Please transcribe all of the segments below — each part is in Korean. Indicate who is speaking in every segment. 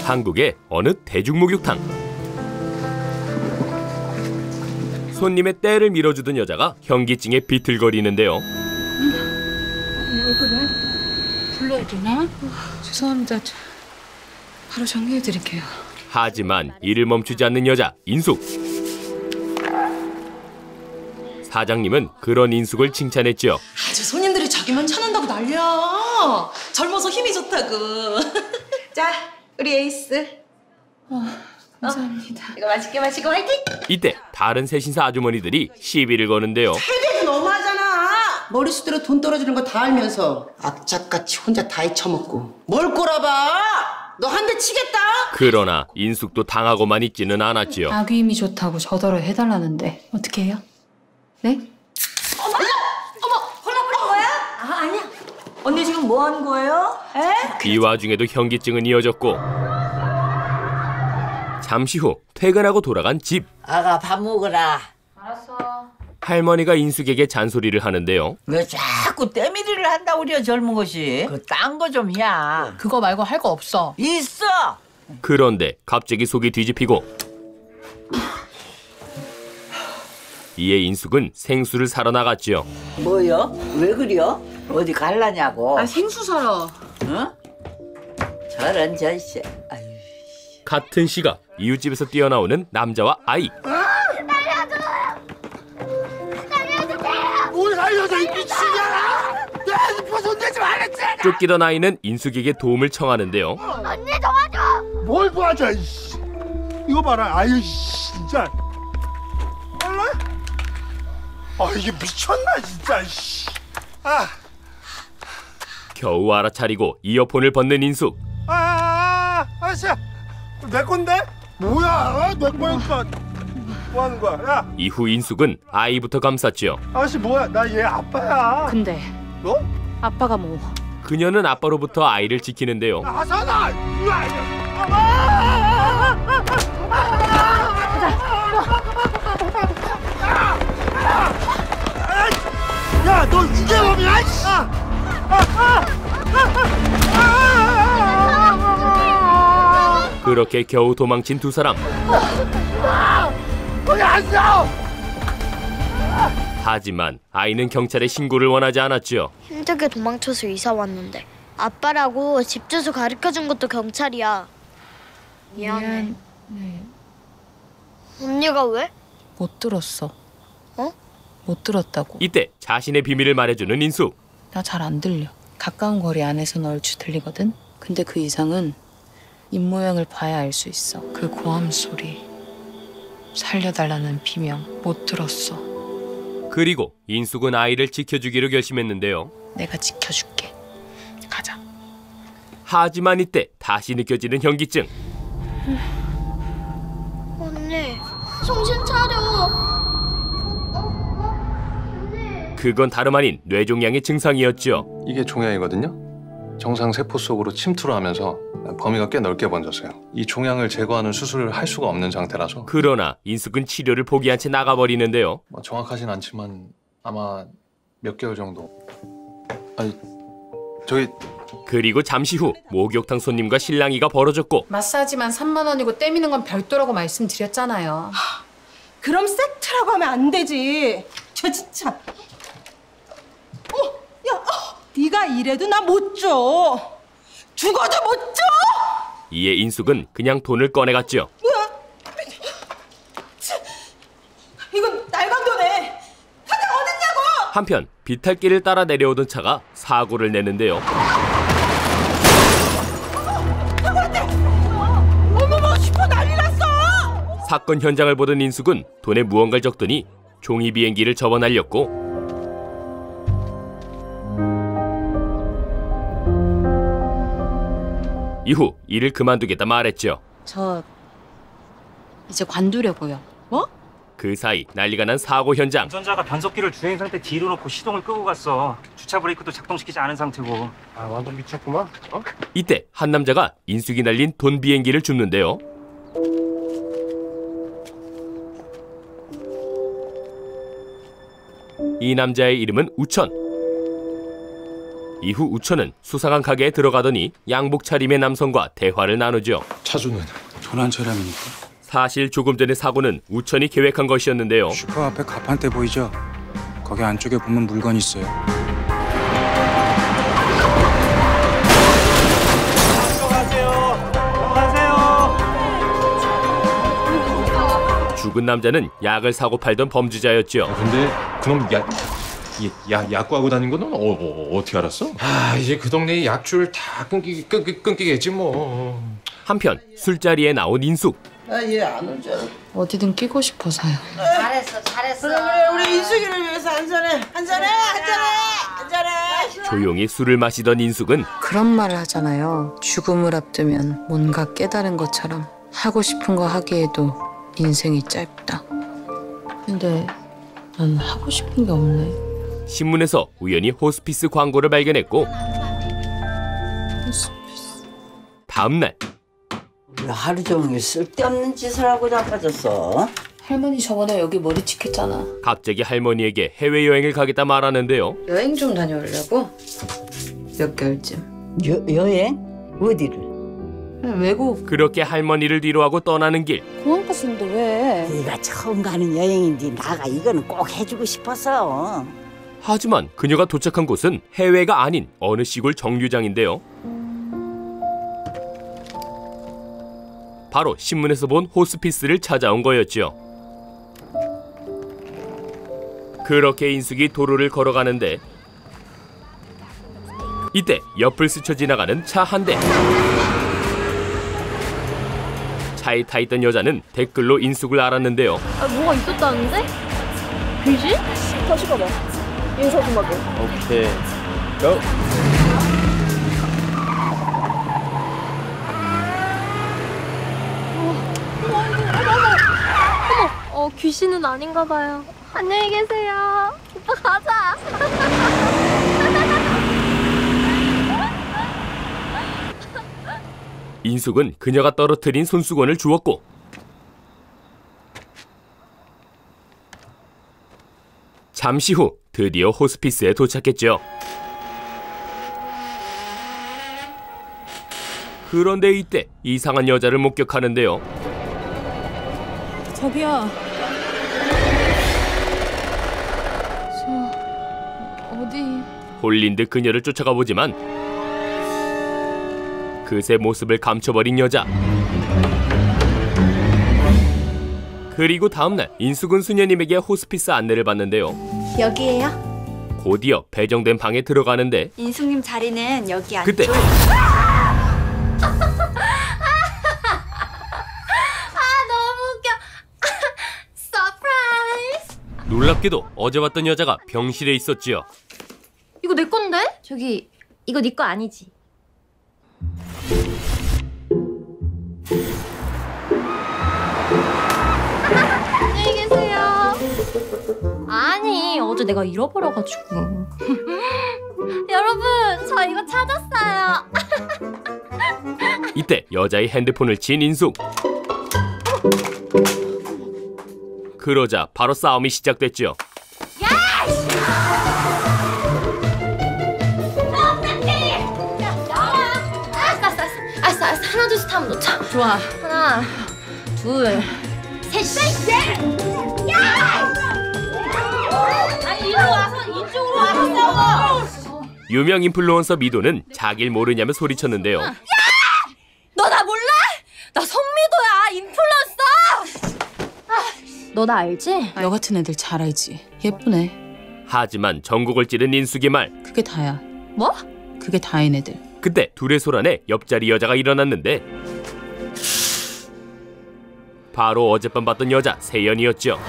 Speaker 1: 한국의 어느 대중목욕탕. 손님의 때를 밀어주던 여자가 현기증에 비틀거리는데요.
Speaker 2: 왜 그래? 불러야 되나? 죄송합니다. 바로 정리해드릴게요.
Speaker 1: 하지만 일을 멈추지 않는 여자 인숙. 사장님은 그런 인숙을 칭찬했죠.
Speaker 3: 아주 손님들이 자기만 찾는다고 난리야. 젊어서 힘이 좋다고. 자, 우리 에이스.
Speaker 2: 감사합니다.
Speaker 3: 이거 맛있게 마시고 화이팅!
Speaker 1: 이때 다른 세신사 아주머니들이 시비를 거는데요.
Speaker 4: 세대도 너무하잖아. 머리수대로 돈 떨어지는 거 다 알면서 악착같이 혼자 다 헤쳐먹고 뭘 꼬라봐. 너 한 대 치겠다.
Speaker 1: 그러나 인숙도 당하고만 있지는 않았지요.
Speaker 2: 아귀 힘이 좋다고 저더러 해달라는데 어떻게 해요? 네?
Speaker 3: 어머, 콜라 뿌린 거야? 아, 아니야. 언니 지금 뭐 하는 거예요? 에?
Speaker 1: 이 와중에도 현기증은 이어졌고 잠시 후 퇴근하고 돌아간 집.
Speaker 5: 아가 밥 먹으라.
Speaker 2: 알았어.
Speaker 1: 할머니가 인숙에게 잔소리를 하는데요.
Speaker 5: 왜 자꾸 때밀이를 한다 우려 젊은 것이. 그 딴 거 좀 야.
Speaker 2: 그거 말고 할 거 없어.
Speaker 5: 있어.
Speaker 1: 그런데 갑자기 속이 뒤집히고 이에 인숙은 생수를 사러 나갔지요.
Speaker 5: 뭐요? 왜 그려? 어디 갈라냐고.
Speaker 2: 생수 사러.
Speaker 5: 응? 저런 자식. 아유.
Speaker 1: 같은 시각 이웃집에서 뛰어나오는 남자와 아이.
Speaker 6: 뭘 살려줘 이 미친년아! 내 핸드폰 손대지 말랬지!
Speaker 1: 쫓기던 아이는 인숙에게 도움을 청하는데요.
Speaker 6: 언니 도와줘! 뭘 도와줘 이씨! 이거 봐라 아유 진짜 몰라? 아 이게 미쳤나 진짜 이씨! 아!
Speaker 1: 겨우 알아차리고 이어폰을 벗는 인숙.
Speaker 6: 아씨야! 내 건데? 뭐야? 내 거니까 뭐 하는 거야? 야!
Speaker 1: 이후 인숙은 아이부터 감쌌지요.
Speaker 6: 아씨 뭐야? 나 얘 아빠야.
Speaker 2: 근데
Speaker 6: 너?
Speaker 2: 아빠가 뭐?
Speaker 1: 그녀는 아빠로부터 아이를 지키는데요.
Speaker 6: 하선아! 야, 너 유괴범이야!
Speaker 1: 그렇게 겨우 도망친 두 사람.
Speaker 6: 거기 앉아!
Speaker 1: 하지만 아이는 경찰에 신고를 원하지 않았지요.
Speaker 7: 힘들게 도망쳐서 이사 왔는데 아빠라고 집 주소 가르쳐준 것도 경찰이야. 미안해.
Speaker 2: 네.
Speaker 7: 언니가 왜?
Speaker 2: 못 들었어.
Speaker 7: 어?
Speaker 2: 못 들었다고.
Speaker 1: 이때 자신의 비밀을 말해주는 인숙.
Speaker 2: 나 잘 안 들려. 가까운 거리 안에서는 얼추 들리거든. 근데 그 이상은 입모양을 봐야 알 수 있어. 그 고함 소리, 살려달라는 비명 못 들었어.
Speaker 1: 그리고 인숙은 아이를 지켜주기로 결심했는데요.
Speaker 2: 내가 지켜줄게. 가자.
Speaker 1: 하지만 이때 다시 느껴지는 현기증.
Speaker 7: 언니, 정신 차려.
Speaker 1: 그건 다름 아닌 뇌종양의 증상이었죠.
Speaker 8: 이게 종양이거든요. 정상 세포 속으로 침투를 하면서 범위가 꽤 넓게 번졌어요. 이 종양을 제거하는 수술을 할 수가 없는 상태라서.
Speaker 1: 그러나 인숙은 치료를 포기한 채 나가버리는데요.
Speaker 8: 정확하진 않지만 아마 몇 개월 정도. 아니, 저기...
Speaker 1: 그리고 잠시 후 목욕탕 손님과 실랑이가 벌어졌고
Speaker 2: 마사지만 3만 원이고 때미는 건 별도라고 말씀드렸잖아요.
Speaker 3: 그럼 세트라고 하면 안 되지. 저 진짜. 네가 이래도 나 못 줘. 죽어도 못 줘.
Speaker 1: 이에 인숙은 그냥 돈을 꺼내갔죠.
Speaker 3: 뭐야? 이건 날강도네. 다들 어딨냐고.
Speaker 1: 한편 비탈길을 따라 내려오던 차가 사고를 내는데요.
Speaker 3: 어머머, 슈퍼 난리 났어.
Speaker 1: 사건 현장을 보던 인숙은 돈에 무언가를 적더니 종이 비행기를 접어 날렸고 이후 일을 그만두겠다 말했죠.
Speaker 2: 저 이제 관두려고요.
Speaker 3: 뭐?
Speaker 1: 그 사이 난리가 난 사고 현장.
Speaker 9: 운전자가 변속기를 주행 상태 뒤로 놓고 시동을 끄고 갔어. 주차 브레이크도 작동시키지 않은 상태고.
Speaker 6: 아, 완전 미쳤구만. 어?
Speaker 1: 이때 한 남자가 인숙이 날린 돈 비행기를 줍는데요. 이 남자의 이름은 우천. 이후 우천은 수상한 가게에 들어가더니 양복 차림의 남성과 대화를 나누죠.
Speaker 10: 차주는
Speaker 11: 도난처럼이니까.
Speaker 1: 사실 조금 전의 사고는 우천이 계획한 것이었는데요.
Speaker 11: 슈퍼 앞에 가판대 보이죠? 거기 안쪽에 보면 물건이 있어요.
Speaker 1: 죽은 남자는 약을 사고 팔던 범죄자였죠.
Speaker 10: 근데 그럼 약구하고 다닌 건 어떻게 알았어? 이제 그 동네에 약줄 다 끊기겠지 뭐.
Speaker 1: 한편 술자리에 나온 인숙.
Speaker 4: 얘 안 올 줄 알아.
Speaker 2: 어디든 끼고 싶어서요.
Speaker 5: 잘했어.
Speaker 4: 그래 우리 인숙이를 위해서 한잔해.
Speaker 1: 조용히 술을 마시던 인숙은
Speaker 2: 그런 말을 하잖아요. 죽음을 앞두면 뭔가 깨달은 것처럼 하고 싶은 거 하기에도 인생이 짧다. 근데 난 하고 싶은 게 없네.
Speaker 1: 신문에서 우연히 호스피스 광고를 발견했고 다음 날
Speaker 5: 왜 하루 종일 쓸데없는 짓을 하고 자빠졌어?
Speaker 2: 할머니 저번에 여기 머리 찍혔잖아.
Speaker 1: 갑자기 할머니에게 해외여행을 가겠다 말하는데요.
Speaker 2: 여행 좀 다녀오려고? 몇 개월쯤.
Speaker 5: 여행? 어디를?
Speaker 2: 외국.
Speaker 1: 그렇게 할머니를 뒤로하고 떠나는 길.
Speaker 2: 공항 갔었는데 왜?
Speaker 5: 네가 처음 가는 여행인데 나가 이거는 꼭 해주고 싶어서.
Speaker 1: 하지만 그녀가 도착한 곳은 해외가 아닌 어느 시골 정류장인데요. 바로 신문에서 본 호스피스를 찾아온 거였죠. 그렇게 인숙이 도로를 걸어가는데 이때 옆을 스쳐 지나가는 차 한 대. 차에 타있던 여자는 댓글로 인숙을 알았는데요.
Speaker 7: 뭐가 있었다는데? 귀신? 다시 가봐. 인사 좀 하게.
Speaker 1: 오케이. 고!
Speaker 7: 귀신은 아닌가 봐요. 안녕히 계세요. 오빠 가자.
Speaker 1: 인숙은 그녀가 떨어뜨린 손수건을 주웠고 잠시 후 드디어 호스피스에 도착했죠. 그런데 이때 이상한 여자를 목격하는데요.
Speaker 2: 자기야. 어디?
Speaker 1: 홀린 듯 그녀를 쫓아가 보지만 그새 모습을 감춰버린 여자. 그리고 다음날 인숙은 수녀님에게 호스피스 안내를 받는데요.
Speaker 7: 여기에요.
Speaker 1: 곧이어 배정된 방에 들어가는데
Speaker 7: 인숙님 자리는 여기 안쪽.
Speaker 1: 그때
Speaker 7: 너무 웃겨. 서프라이즈.
Speaker 1: 놀랍게도 어제 봤던 여자가 병실에 있었지요.
Speaker 7: 이거 내 건데? 저기 이거 네 거 아니지? 안녕히 계세요. 아니 어제 내가 잃어버려가지고. 여러분 저 이거 찾았어요.
Speaker 1: 이때 여자의 핸드폰을 친 인숙. 그러자 바로 싸움이 시작됐죠.
Speaker 7: 알았어. 하나 둘 셋 하면 놓자.
Speaker 2: 좋아.
Speaker 7: 하나 둘 셋. 야! 아니 이쪽으로 와서 싸워.
Speaker 1: 유명 인플루언서 미도는 자길 모르냐며 소리쳤는데요.
Speaker 7: 너 나 몰라? 나 성미도야. 인플루언서. 너 나 알지?
Speaker 2: 너 같은 애들 잘 알지. 예쁘네.
Speaker 1: 하지만 전곡을 찌른 인숙의 말.
Speaker 2: 그게 다야.
Speaker 7: 뭐?
Speaker 2: 그게 다인 애들.
Speaker 1: 그때 둘의 소란에 옆자리 여자가 일어났는데 바로 어젯밤 봤던 여자 세연이었죠.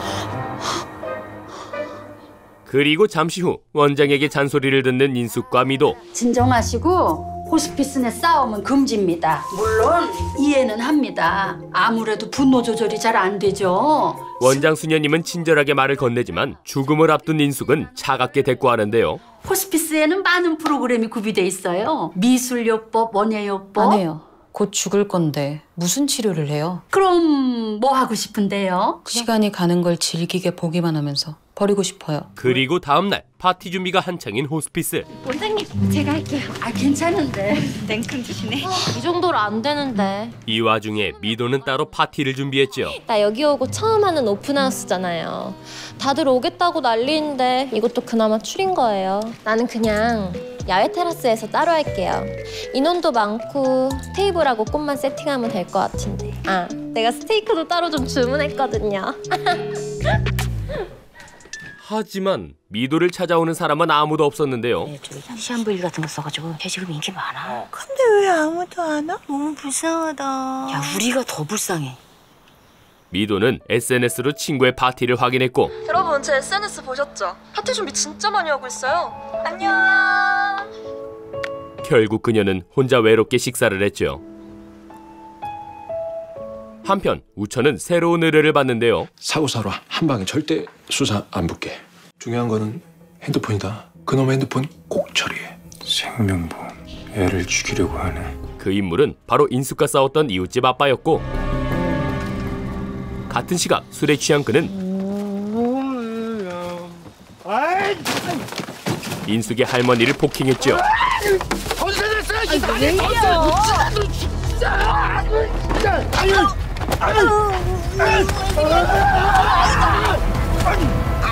Speaker 1: 그리고 잠시 후 원장에게 잔소리를 듣는 인숙과 미도.
Speaker 12: 진정하시고 호스피스 내 싸움은 금지입니다. 물론 이해는 합니다. 아무래도 분노 조절이 잘 안 되죠.
Speaker 1: 원장 수녀님은 친절하게 말을 건네지만 죽음을 앞둔 인숙은 차갑게 대꾸하는데요.
Speaker 12: 호스피스에는 많은 프로그램이 구비돼 있어요. 미술요법, 원예요법.
Speaker 2: 안 해요. 곧 죽을 건데 무슨 치료를 해요?
Speaker 12: 그럼 뭐 하고 싶은데요?
Speaker 2: 시간이 가는 걸 즐기게 보기만 하면서 버리고 싶어요.
Speaker 1: 그리고 다음날 파티 준비가 한창인 호스피스.
Speaker 13: 원장님, 제가 할게요.
Speaker 12: 아, 괜찮은데.
Speaker 13: 냉큼 드시네.
Speaker 14: 이 정도로 안 되는데.
Speaker 1: 이 와중에 미도는 따로 파티를 준비했죠.
Speaker 14: 나 여기 오고 처음 하는 오픈하우스잖아요. 다들 오겠다고 난리인데 이것도 그나마 추린 거예요. 나는 그냥 야외 테라스에서 따로 할게요. 인원도 많고 테이블하고 꽃만 세팅하면 될 것 같은데. 아, 내가 스테이크도 따로 좀 주문했거든요.
Speaker 1: 하지만 미도를 찾아오는 사람은 아무도 없었는데요.
Speaker 15: 시한부일 같은 거 써가지고 지금 인기 많아.
Speaker 3: 근데 왜 아무도 안 와? 너무 불쌍하다.
Speaker 15: 야, 우리가 더 불쌍해.
Speaker 1: 미도는 SNS로 친구의 파티를 확인했고
Speaker 16: 여러분, 제 SNS 보셨죠? 파티 준비 진짜 많이 하고 있어요. 안녕.
Speaker 1: 결국 그녀는 혼자 외롭게 식사를 했죠. 한편 우천은 새로운 의뢰를 받는데요.
Speaker 10: 사고사로 한 방에 절대 수사 안 붙게. 중요한 거는 핸드폰이다. 그놈의 핸드폰 꼭 처리해.
Speaker 11: 생명보험 애를 죽이려고 하네.
Speaker 1: 그 인물은 바로 인숙과 싸웠던 이웃집 아빠였고 같은 시각 술에 취한 그는 인숙의 할머니를 폭행했죠.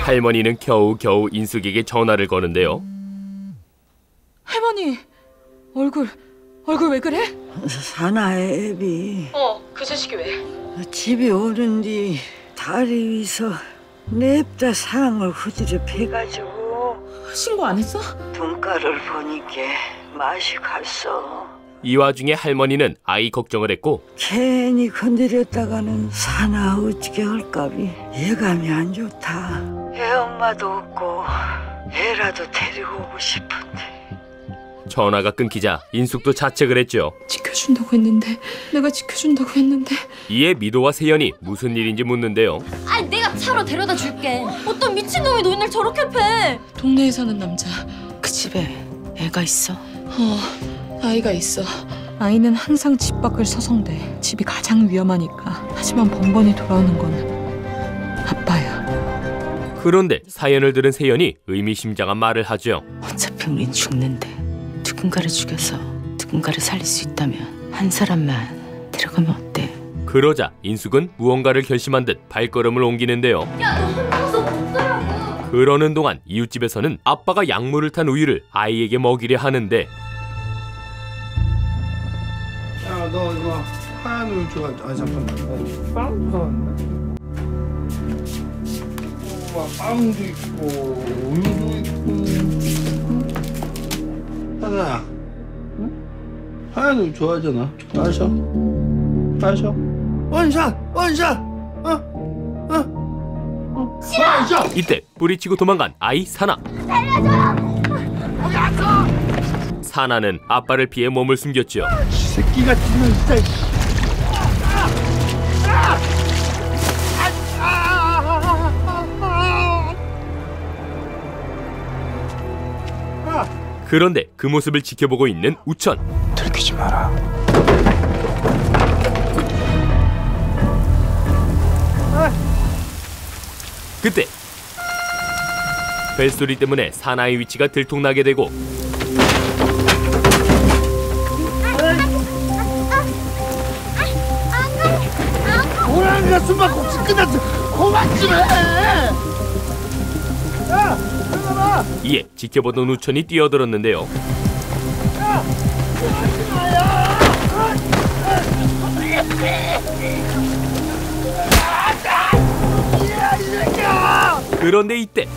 Speaker 1: 할머니는 겨우겨우 인숙에게 전화를 거는데요.
Speaker 3: 할머니, 얼굴 왜 그래?
Speaker 17: 사나의 애비.
Speaker 3: 그 자식이 왜?
Speaker 17: 집에 오는디 다리 위서 냅다 상을 후드려 패가지고.
Speaker 3: 신고 안 했어?
Speaker 17: 돈가를 보니까 맛이 갔어.
Speaker 1: 이 와중에 할머니는 아이 걱정을 했고
Speaker 17: 괜히 건드렸다가는 사나 어떻게 할까비. 예감이 안 좋다. 애 엄마도 없고 애라도 데리고 오고 싶은데.
Speaker 1: 전화가 끊기자 인숙도 자책을 했죠.
Speaker 2: 지켜준다고 했는데, 내가 지켜준다고 했는데.
Speaker 1: 이에 미도와 세연이 무슨 일인지 묻는데요.
Speaker 14: 아니, 내가 차로 데려다 줄게. 어떤 미친놈이 노인을 저렇게 패.
Speaker 2: 동네에 사는 남자.
Speaker 3: 그 집에 애가 있어?
Speaker 2: 아이가 있어. 아이는 항상 집 밖을 서성대. 집이 가장 위험하니까. 하지만 번번이 돌아오는 건 아빠야.
Speaker 1: 그런데 사연을 들은 세연이 의미심장한 말을 하죠.
Speaker 3: 어차피 우린 죽는데 누군가를 죽여서 누군가를 살릴 수 있다면 한 사람만 데려가면 어때?
Speaker 1: 그러자 인숙은 무언가를 결심한 듯 발걸음을 옮기는데요.
Speaker 14: 야, 너 혼자서 못 가라고.
Speaker 1: 그러는 동안 이웃집에서는 아빠가 약물을 탄 우유를 아이에게 먹이려 하는데
Speaker 6: 야, 너 이거 하얀 우유 좋아하지? 아, 잠깐만. 빵 좋아한다. 빵도 있고 우유도 있고. 하나야, 응? 하얀 우유 좋아하잖아. 마셔. 원샷. 싫어.
Speaker 1: 이때 뿌리치고 도망간 아이 사나. 사나는 아빠를 피해 몸을 숨겼죠.
Speaker 6: 새끼 같은 놈 진짜.
Speaker 1: 그런데 그 모습을 지켜보고 있는 우천.
Speaker 11: 들키지 마라.
Speaker 1: 그때 벨소리 때문에 사나의 위치가 들통나게 되고
Speaker 6: 오랑이가 숨바꼭질 끝났어. 그만 좀 해. 야, 들어가봐.
Speaker 1: 이에 지켜보던 우천이 뛰어들었는데요. 그런데 이때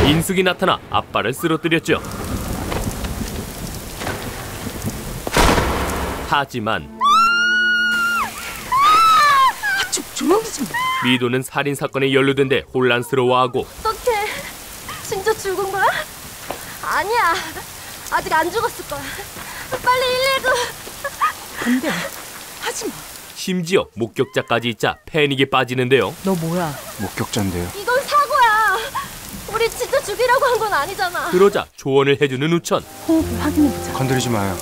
Speaker 1: 인숙이 나타나 아빠를 쓰러뜨렸죠. 하지만
Speaker 3: 조용히 좀.
Speaker 1: 미도는 살인 사건에 연루된 데 혼란스러워하고
Speaker 14: 어떡해. 진짜 죽은 거야? 아니야. 아직 안 죽었을 거야. 빨리 119.
Speaker 3: 안 돼. 하지 마.
Speaker 1: 심지어 목격자까지 있자 패닉에 빠지는데요.
Speaker 3: 너 뭐야?
Speaker 11: 목격자인데요.
Speaker 14: 이건 사고야. 우리 진짜 죽이려고 한 건 아니잖아.
Speaker 1: 그러자 조언을 해주는 우천.
Speaker 3: 호흡을 확인해보자.
Speaker 11: 건드리지 마요.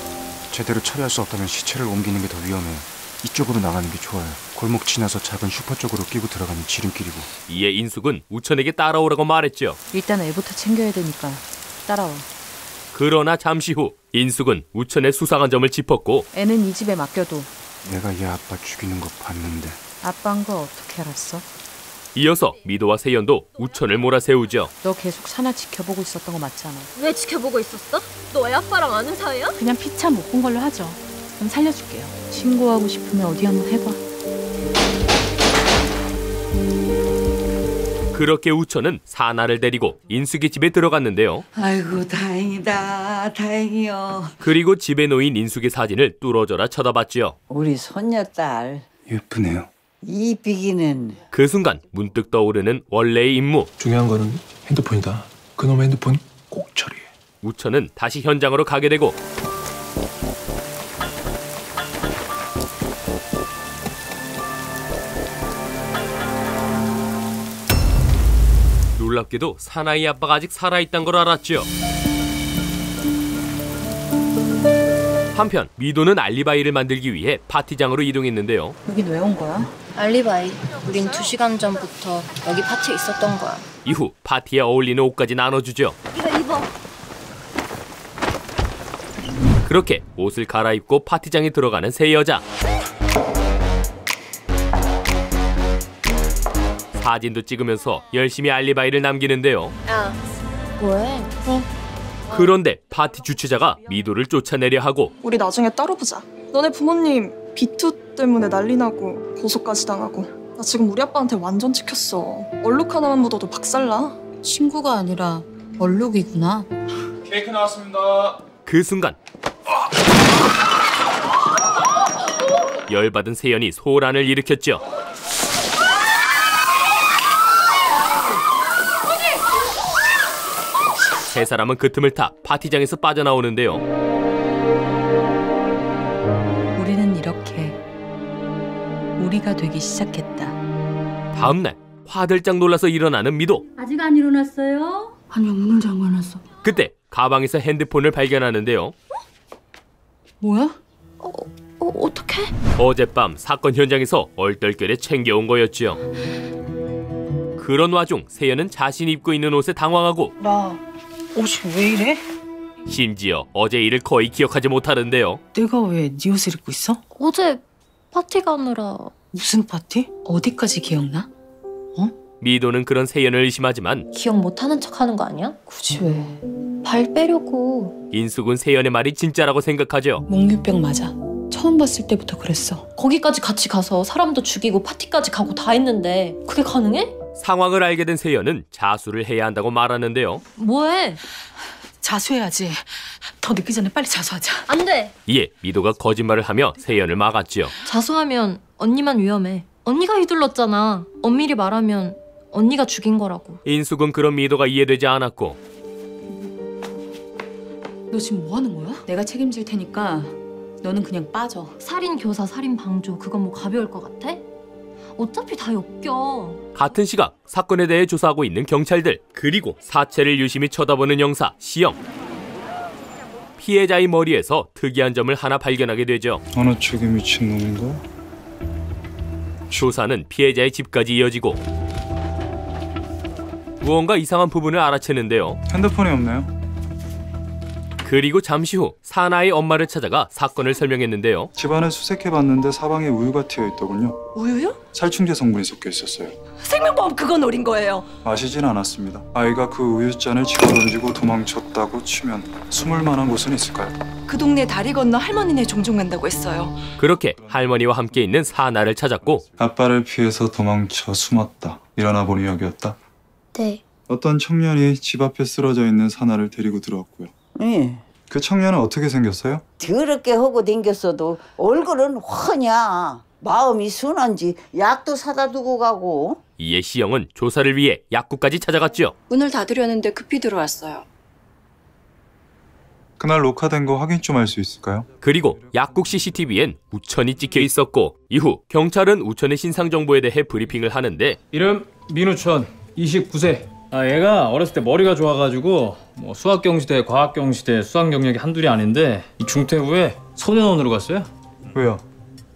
Speaker 11: 제대로 처리할 수 없다면 시체를 옮기는 게 더 위험해요. 이쪽으로 나가는 게 좋아요. 골목 지나서 작은 슈퍼 쪽으로 끼고 들어가는 지름길이고.
Speaker 1: 이에 인숙은 우천에게 따라오라고 말했죠.
Speaker 2: 일단 애부터 챙겨야 되니까 따라와.
Speaker 1: 그러나 잠시 후 인숙은 우천의 수상한 점을 짚었고
Speaker 2: 애는 이 집에 맡겨도.
Speaker 11: 내가 얘 아빠 죽이는 거 봤는데.
Speaker 2: 아빠인 거 어떻게 알았어?
Speaker 1: 이어서 미도와 세연도 우천을 몰아세우죠.
Speaker 2: 너 계속 사나 지켜보고 있었던 거 맞잖아.
Speaker 14: 왜 지켜보고 있었어? 너 애 아빠랑 아는 사이야?
Speaker 2: 그냥 피차 못 본 걸로 하죠. 그럼 살려줄게요. 신고하고 싶으면 어디 한번 해봐.
Speaker 1: 그렇게 우천은 사나를 데리고 인숙이 집에 들어갔는데요.
Speaker 17: 아이고 다행이다. 다행이요.
Speaker 1: 그리고 집에 놓인 인숙의 사진을 뚫어져라 쳐다봤지요.
Speaker 17: 우리 손녀딸
Speaker 11: 예쁘네요.
Speaker 17: 이삐기는.
Speaker 1: 그 순간 문득 떠오르는 원래의 임무.
Speaker 18: 중요한 거는 핸드폰이다. 그놈의 핸드폰 꼭 처리해.
Speaker 1: 우천은 다시 현장으로 가게 되고 놀랍게도 사나이 아빠가 아직 살아있다는 걸 알았죠. 한편 미도는 알리바이를 만들기 위해 파티장으로 이동했는데요.
Speaker 2: 여긴 왜 온 거야?
Speaker 14: 알리바이. 우린 2시간 전부터 여기 파티에 있었던 거야.
Speaker 1: 이후 파티에 어울리는 옷까지 나눠주죠.
Speaker 14: 이거 입어.
Speaker 1: 그렇게 옷을 갈아입고 파티장에 들어가는 세 여자. 사진도 찍으면서 열심히 알리바이를 남기는데요.
Speaker 14: 야, 뭐해?
Speaker 1: 그런데 파티 주최자가 미도를 쫓아내려 하고
Speaker 16: 우리 나중에 따로 보자. 너네 부모님 비투 때문에 난리 나고 고소까지 당하고. 나 지금 우리 아빠한테 완전 찍혔어. 얼룩 하나만 묻어도 박살나.
Speaker 2: 친구가 아니라 얼룩이구나.
Speaker 10: 케이크 나왔습니다.
Speaker 1: 그 순간 열받은 세연이 소란을 일으켰죠. 세 사람은 그 틈을 타 파티장에서 빠져나오는데요.
Speaker 2: 우리는 이렇게 우리가 되기 시작했다.
Speaker 1: 다음날 화들짝 놀라서 일어나는 미도.
Speaker 12: 아직 안 일어났어요?
Speaker 2: 아니 문을 잠궈놨어.
Speaker 1: 그때 가방에서 핸드폰을 발견하는데요.
Speaker 2: 뭐야?
Speaker 14: 어떡해?
Speaker 1: 어젯밤 사건 현장에서 얼떨결에 챙겨온 거였지요. 그런 와중 세연은 자신이 입고 있는 옷에 당황하고
Speaker 2: 나 옷이 왜 이래?
Speaker 1: 심지어 어제 일을 거의 기억하지 못하는데요.
Speaker 2: 내가 왜 네 옷을 입고 있어?
Speaker 14: 어제 파티 가느라.
Speaker 2: 무슨 파티? 어디까지 기억나?
Speaker 1: 미도는 그런 세연을 의심하지만
Speaker 14: 기억 못하는 척하는 거 아니야?
Speaker 2: 굳이 왜?
Speaker 14: 발 빼려고.
Speaker 1: 인숙은 세연의 말이 진짜라고 생각하죠.
Speaker 2: 몽유병 맞아. 처음 봤을 때부터 그랬어.
Speaker 14: 거기까지 같이 가서 사람도 죽이고 파티까지 가고 다 했는데 그게 가능해?
Speaker 1: 상황을 알게 된 세연은 자수를 해야 한다고 말하는데요.
Speaker 14: 뭐해?
Speaker 2: 자수해야지. 더 늦기 전에 빨리 자수하자.
Speaker 14: 안 돼.
Speaker 1: 이에 미도가 거짓말을 하며 세연을 막았지요.
Speaker 14: 자수하면 언니만 위험해. 언니가 휘둘렀잖아. 엄밀히 말하면 언니가 죽인 거라고.
Speaker 1: 인숙은 그런 미도가 이해되지 않았고.
Speaker 2: 너 지금 뭐 하는 거야? 내가 책임질 테니까 너는 그냥 빠져.
Speaker 14: 살인 교사, 살인 방조 그건 뭐 가벼울 것 같아? 어차피 다 엮여.
Speaker 1: 같은 시각 사건에 대해 조사하고 있는 경찰들, 그리고 사체를 유심히 쳐다보는 형사 시영. 피해자의 머리에서 특이한 점을 하나 발견하게 되죠.
Speaker 11: 어느 쪽이 미친놈인가?
Speaker 1: 조사는 피해자의 집까지 이어지고 무언가 이상한 부분을 알아채는데요.
Speaker 11: 핸드폰이 없네요.
Speaker 1: 그리고 잠시 후 사나의 엄마를 찾아가 사건을 설명했는데요.
Speaker 11: 집안을 수색해봤는데 사방에 우유가 튀어있더군요.
Speaker 12: 우유요?
Speaker 11: 살충제 성분이 섞여 있었어요.
Speaker 12: 생명보험 그거 노린 거예요.
Speaker 11: 마시진 않았습니다. 아이가 그 우유잔을 집어 던지고 도망쳤다고 치면 숨을 만한 곳은 있을까요?
Speaker 16: 그 동네 다리 건너 할머니네 종종 간다고 했어요.
Speaker 1: 그렇게 할머니와 함께 있는 사나를 찾았고
Speaker 11: 아빠를 피해서 도망쳐 숨었다. 일어나 보니 여기였다.
Speaker 7: 네.
Speaker 11: 어떤 청년이 집 앞에 쓰러져 있는 사나를 데리고 들어왔고요.
Speaker 17: 예.
Speaker 11: 그 청년은 어떻게 생겼어요?
Speaker 17: 더럽게 하고 댕겼어도 얼굴은 훤냐. 마음이 순한지 약도 사다 두고 가고.
Speaker 1: 이에 시영은 조사를 위해 약국까지 찾아갔죠.
Speaker 16: 문을 닫으려는데 급히 들어왔어요.
Speaker 11: 그날 녹화된 거 확인 좀 할 수 있을까요?
Speaker 1: 그리고 약국 CCTV엔 우천이 찍혀 있었고 이후 경찰은 우천의 신상 정보에 대해 브리핑을 하는데
Speaker 19: 이름 민우천 29세. 얘가 어렸을 때 머리가 좋아가지고 뭐 수학경시대, 과학경시대 수학 경력이 한둘이 아닌데 이 중퇴 후에 소년원으로 갔어요.
Speaker 11: 왜요?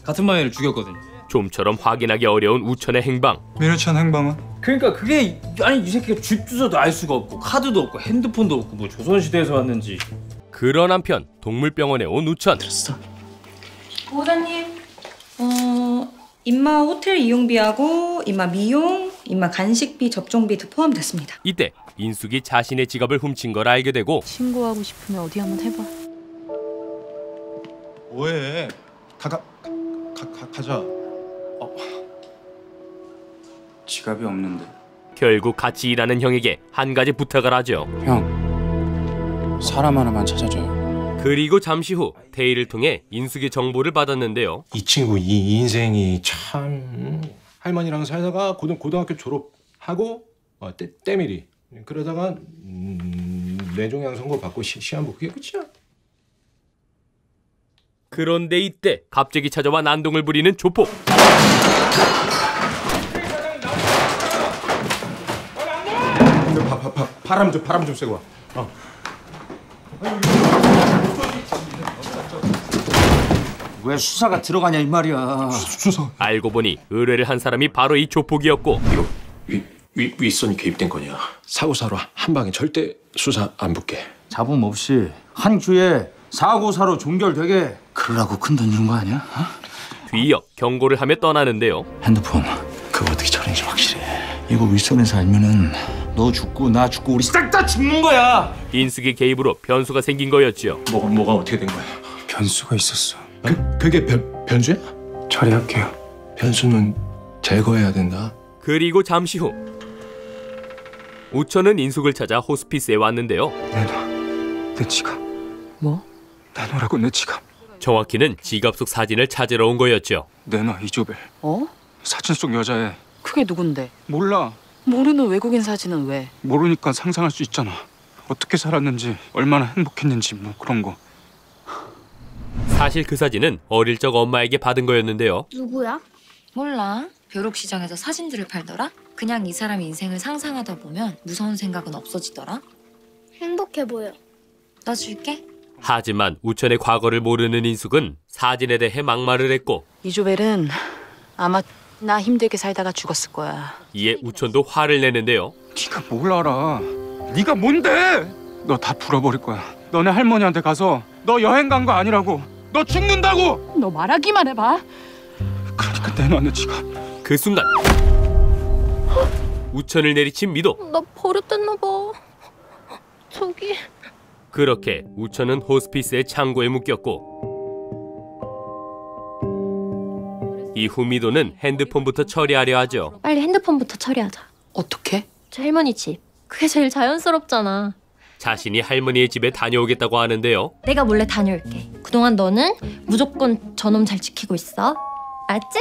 Speaker 19: 같은 마이를 죽였거든요.
Speaker 1: 좀처럼 확인하기 어려운 우천의 행방.
Speaker 11: 민우천 행방은?
Speaker 19: 그러니까 그게 아니 이 새끼가 집 주소도 알 수가 없고 카드도 없고 핸드폰도 없고 뭐 조선시대에서 왔는지.
Speaker 1: 그런 한편 동물병원에 온 우천.
Speaker 20: 보호자님, 임마 호텔 이용비하고 임마 미용, 임마 간식비, 접종비 다 포함됐습니다.
Speaker 1: 이때 인숙이 자신의 지갑을 훔친 걸 알게 되고
Speaker 2: 신고하고 싶으면 어디 한번 해봐.
Speaker 18: 뭐해? 가자.
Speaker 11: 지갑이 없는데.
Speaker 1: 결국 같이 일하는 형에게 한 가지 부탁을 하죠.
Speaker 11: 형, 사람 하나만 찾아줘요.
Speaker 1: 그리고 잠시 후 대의를 통해 인숙의 정보를 받았는데요.
Speaker 18: 이 친구 이 인생이 참 할머니랑 살다가 고등학교 졸업하고 때밀이 그러다가 뇌종양 선고 받고 시한부 그게 끝이야.
Speaker 1: 그런데 이때 갑자기 찾아와 난동을 부리는 조폭.
Speaker 18: 바람 좀 쐬고 와.
Speaker 21: 왜 수사가 들어가냐 이 말이야.
Speaker 18: 수사.
Speaker 1: 알고 보니 의뢰를 한 사람이 바로 이 조폭이었고.
Speaker 18: 이거 윗선이 개입된 거냐. 사고사로 한 방에 절대 수사 안 붙게.
Speaker 21: 잡음 없이 한 주에 사고사로 종결되게 그러라고 큰 돈 주는 거 아니야?
Speaker 1: 뒤이어 경고를 하며 떠나는데요.
Speaker 21: 핸드폰 그거 어떻게 처리인지 확실해. 이거 윗선에서 알면은 너 죽고 나 죽고 우리 싹 다 죽는 거야.
Speaker 1: 인숙의 개입으로 변수가 생긴 거였죠.
Speaker 18: 뭐가 어떻게 된 거야?
Speaker 11: 변수가 있었어.
Speaker 18: 그게 변수야?
Speaker 11: 처리할게요.
Speaker 18: 변수는 제거해야 된다.
Speaker 1: 그리고 잠시 후 우천은 인숙을 찾아 호스피스에 왔는데요.
Speaker 11: 내 지갑.
Speaker 2: 뭐?
Speaker 11: 내놓으라고 내 지갑.
Speaker 1: 정확히는 지갑 속 사진을 찾으러 온 거였죠.
Speaker 11: 내놔 이조벨. 사진 속 여자애.
Speaker 2: 그게 누군데?
Speaker 11: 몰라.
Speaker 2: 모르는 외국인 사진은 왜?
Speaker 11: 모르니까 상상할 수 있잖아. 어떻게 살았는지, 얼마나 행복했는지 뭐 그런 거.
Speaker 1: 사실 그 사진은 어릴 적 엄마에게 받은 거였는데요.
Speaker 7: 누구야?
Speaker 22: 몰라. 벼룩시장에서 사진들을 팔더라? 그냥 이 사람 인생을 상상하다 보면 무서운 생각은 없어지더라?
Speaker 7: 행복해 보여.
Speaker 22: 나 줄게.
Speaker 1: 하지만 우천의 과거를 모르는 인숙은 사진에 대해 막말을 했고
Speaker 2: 이조벨은 아마 나 힘들게 살다가 죽었을 거야.
Speaker 1: 이에 우천도 화를 내는데요.
Speaker 11: 네가 뭘 알아? 네가 뭔데? 너 다 풀어버릴 거야. 너네 할머니한테 가서 너 여행 간 거 아니라고. 너 죽는다고.
Speaker 2: 너 말하기만 해봐.
Speaker 11: 그러니까 내놔 내 지갑.
Speaker 1: 그 순간 우천을 내리친 미도.
Speaker 14: 나 버릇됐나 봐. 저기.
Speaker 1: 그렇게 우천은 호스피스의 창고에 묶였고 이후 미도는 핸드폰부터 처리하려 하죠.
Speaker 14: 빨리 핸드폰부터 처리하자.
Speaker 2: 어떻게?
Speaker 14: 저 할머니 집. 그게 제일 자연스럽잖아.
Speaker 1: 자신이 할머니의 집에 다녀오겠다고 하는데요.
Speaker 14: 내가 몰래 다녀올게. 그동안 너는 무조건 저놈 잘 지키고 있어. 알았지?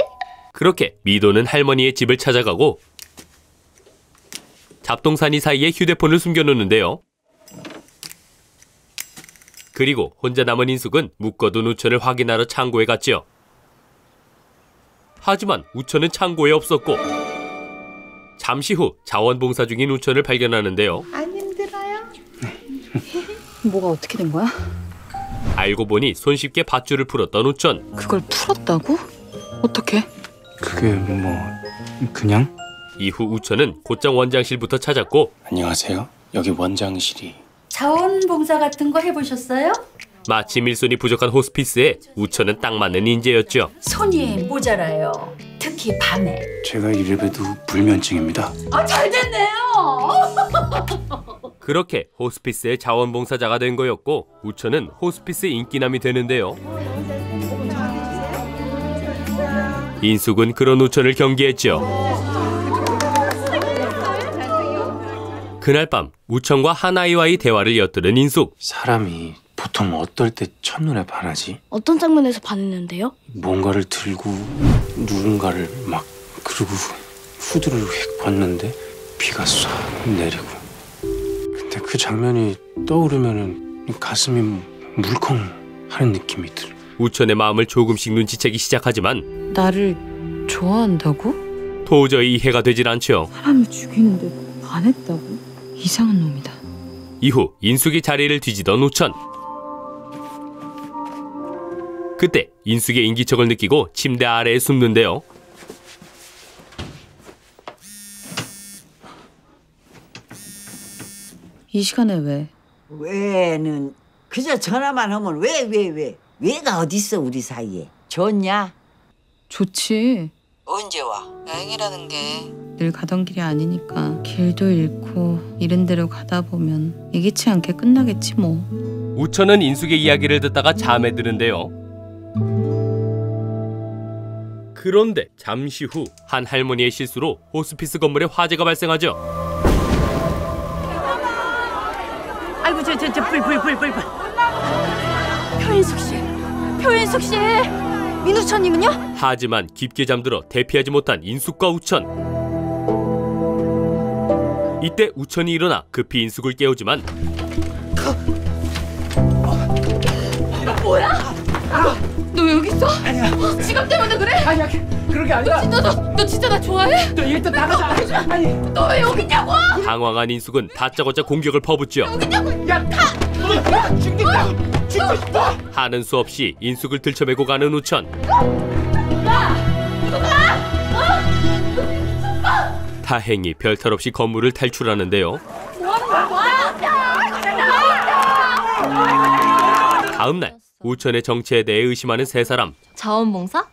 Speaker 1: 그렇게 미도는 할머니의 집을 찾아가고 잡동사니 사이에 휴대폰을 숨겨놓는데요. 그리고 혼자 남은 인숙은 묶어둔 우천을 확인하러 창고에 갔지요. 하지만 우천은 창고에 없었고 잠시 후 자원봉사 중인 우천을 발견하는데요.
Speaker 20: 안 힘들어요?
Speaker 2: 뭐가 어떻게 된 거야?
Speaker 1: 알고 보니 손쉽게 밧줄을 풀었던 우천.
Speaker 2: 그걸 풀었다고? 어떻게?
Speaker 11: 그게 뭐 그냥?
Speaker 1: 이후 우천은 곧장 원장실부터 찾았고
Speaker 11: 안녕하세요. 여기 원장실이.
Speaker 12: 자원봉사 같은 거 해보셨어요?
Speaker 1: 마침 일손이 부족한 호스피스에 우천은 딱 맞는 인재였죠.
Speaker 12: 손이 모자라요. 특히 밤에.
Speaker 11: 제가 이래봬도 불면증입니다.
Speaker 12: 잘 됐네요.
Speaker 1: 그렇게 호스피스의 자원봉사자가 된 거였고 우천은 호스피스 인기남이 되는데요. 인숙은 그런 우천을 경계했죠. 그날 밤 우천과 한 아이와의 대화를 엿들은 인숙.
Speaker 11: 사람이 보통 어떨 때 첫눈에 반하지?
Speaker 7: 어떤 장면에서 반했는데요?
Speaker 11: 뭔가를 들고 누군가를 막 그리고 후드를 휙 벗는데 비가 쏴 내리고. 근데 그 장면이 떠오르면은 가슴이 물컹 하는 느낌이 들어.
Speaker 1: 우천의 마음을 조금씩 눈치채기 시작하지만
Speaker 2: 나를 좋아한다고?
Speaker 1: 도저히 이해가 되질 않죠.
Speaker 2: 사람을 죽이는데 반했다고? 이상한 놈이다.
Speaker 1: 이후 인숙이 자리를 뒤지던 우천. 그때 인숙의 인기척을 느끼고 침대 아래에 숨는데요.
Speaker 2: 이 시간에 왜?
Speaker 5: 왜는 그저 전화만 하면 왜가 어딨어 우리 사이에. 좋냐?
Speaker 2: 좋지.
Speaker 5: 언제 와?
Speaker 2: 여행이라는 게 늘 가던 길이 아니니까 길도 잃고 이른 대로 가다 보면 예기치 않게 끝나겠지 뭐.
Speaker 1: 우천은 인숙의 이야기를 듣다가 잠에 드는데요. 그런데 잠시 후 한 할머니의 실수로 호스피스 건물에 화재가 발생하죠.
Speaker 5: 아이고 불.
Speaker 12: 표인숙 씨. 민우천님은요?
Speaker 1: 하지만 깊게 잠들어 대피하지 못한 인숙과 우천. 이때 우천이 일어나 급히 인숙을 깨우지만
Speaker 12: 뭐야? 너 왜 여기 있어? 아니야. 지갑 때문에 그래? 아니야. 그런 게 아니라. 너 진짜 나 좋아해? 너 일단 나가자. 아니. 너 왜 여기 있냐고?
Speaker 1: 당황한 인숙은 다짜고짜 공격을 퍼붓죠.
Speaker 12: 여기 있냐고. 야,
Speaker 6: 죽고 싶어.
Speaker 1: 하는 수 없이 인숙을 들쳐매고 가는 우천. 다행히 별탈 없이 건물을 탈출하는데요. 다음 날 우천의 정체에 대해 의심하는 세 사람.
Speaker 14: 자원봉사?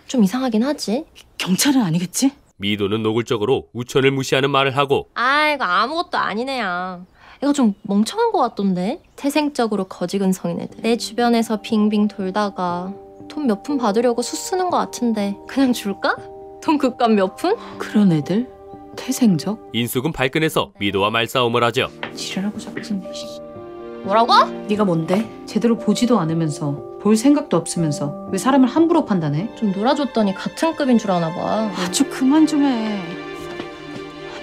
Speaker 14: 좀 이상하긴 하지.
Speaker 3: 경찰은 아니겠지?
Speaker 1: 미도는 노골적으로 우천을 무시하는 말을 하고.
Speaker 14: 아이고 아무것도 아니네요. 이거 좀 멍청한 것 같던데. 태생적으로 거지근성인 애들. 내 주변에서 빙빙 돌다가 돈 몇 푼 받으려고 수쓰는 것 같은데 그냥 줄까? 돈 곶감 몇 푼?
Speaker 2: 그런 애들? 태생적?
Speaker 1: 인숙은 발끈해서 미도와 말싸움을 하죠.
Speaker 2: 지랄하고 잡진데.
Speaker 14: 뭐라고?
Speaker 2: 네가 뭔데? 제대로 보지도 않으면서 볼 생각도 없으면서 왜 사람을 함부로 판단해?
Speaker 14: 좀 놀아줬더니 같은 급인 줄 아나 봐.
Speaker 3: 아주 그만 좀 해.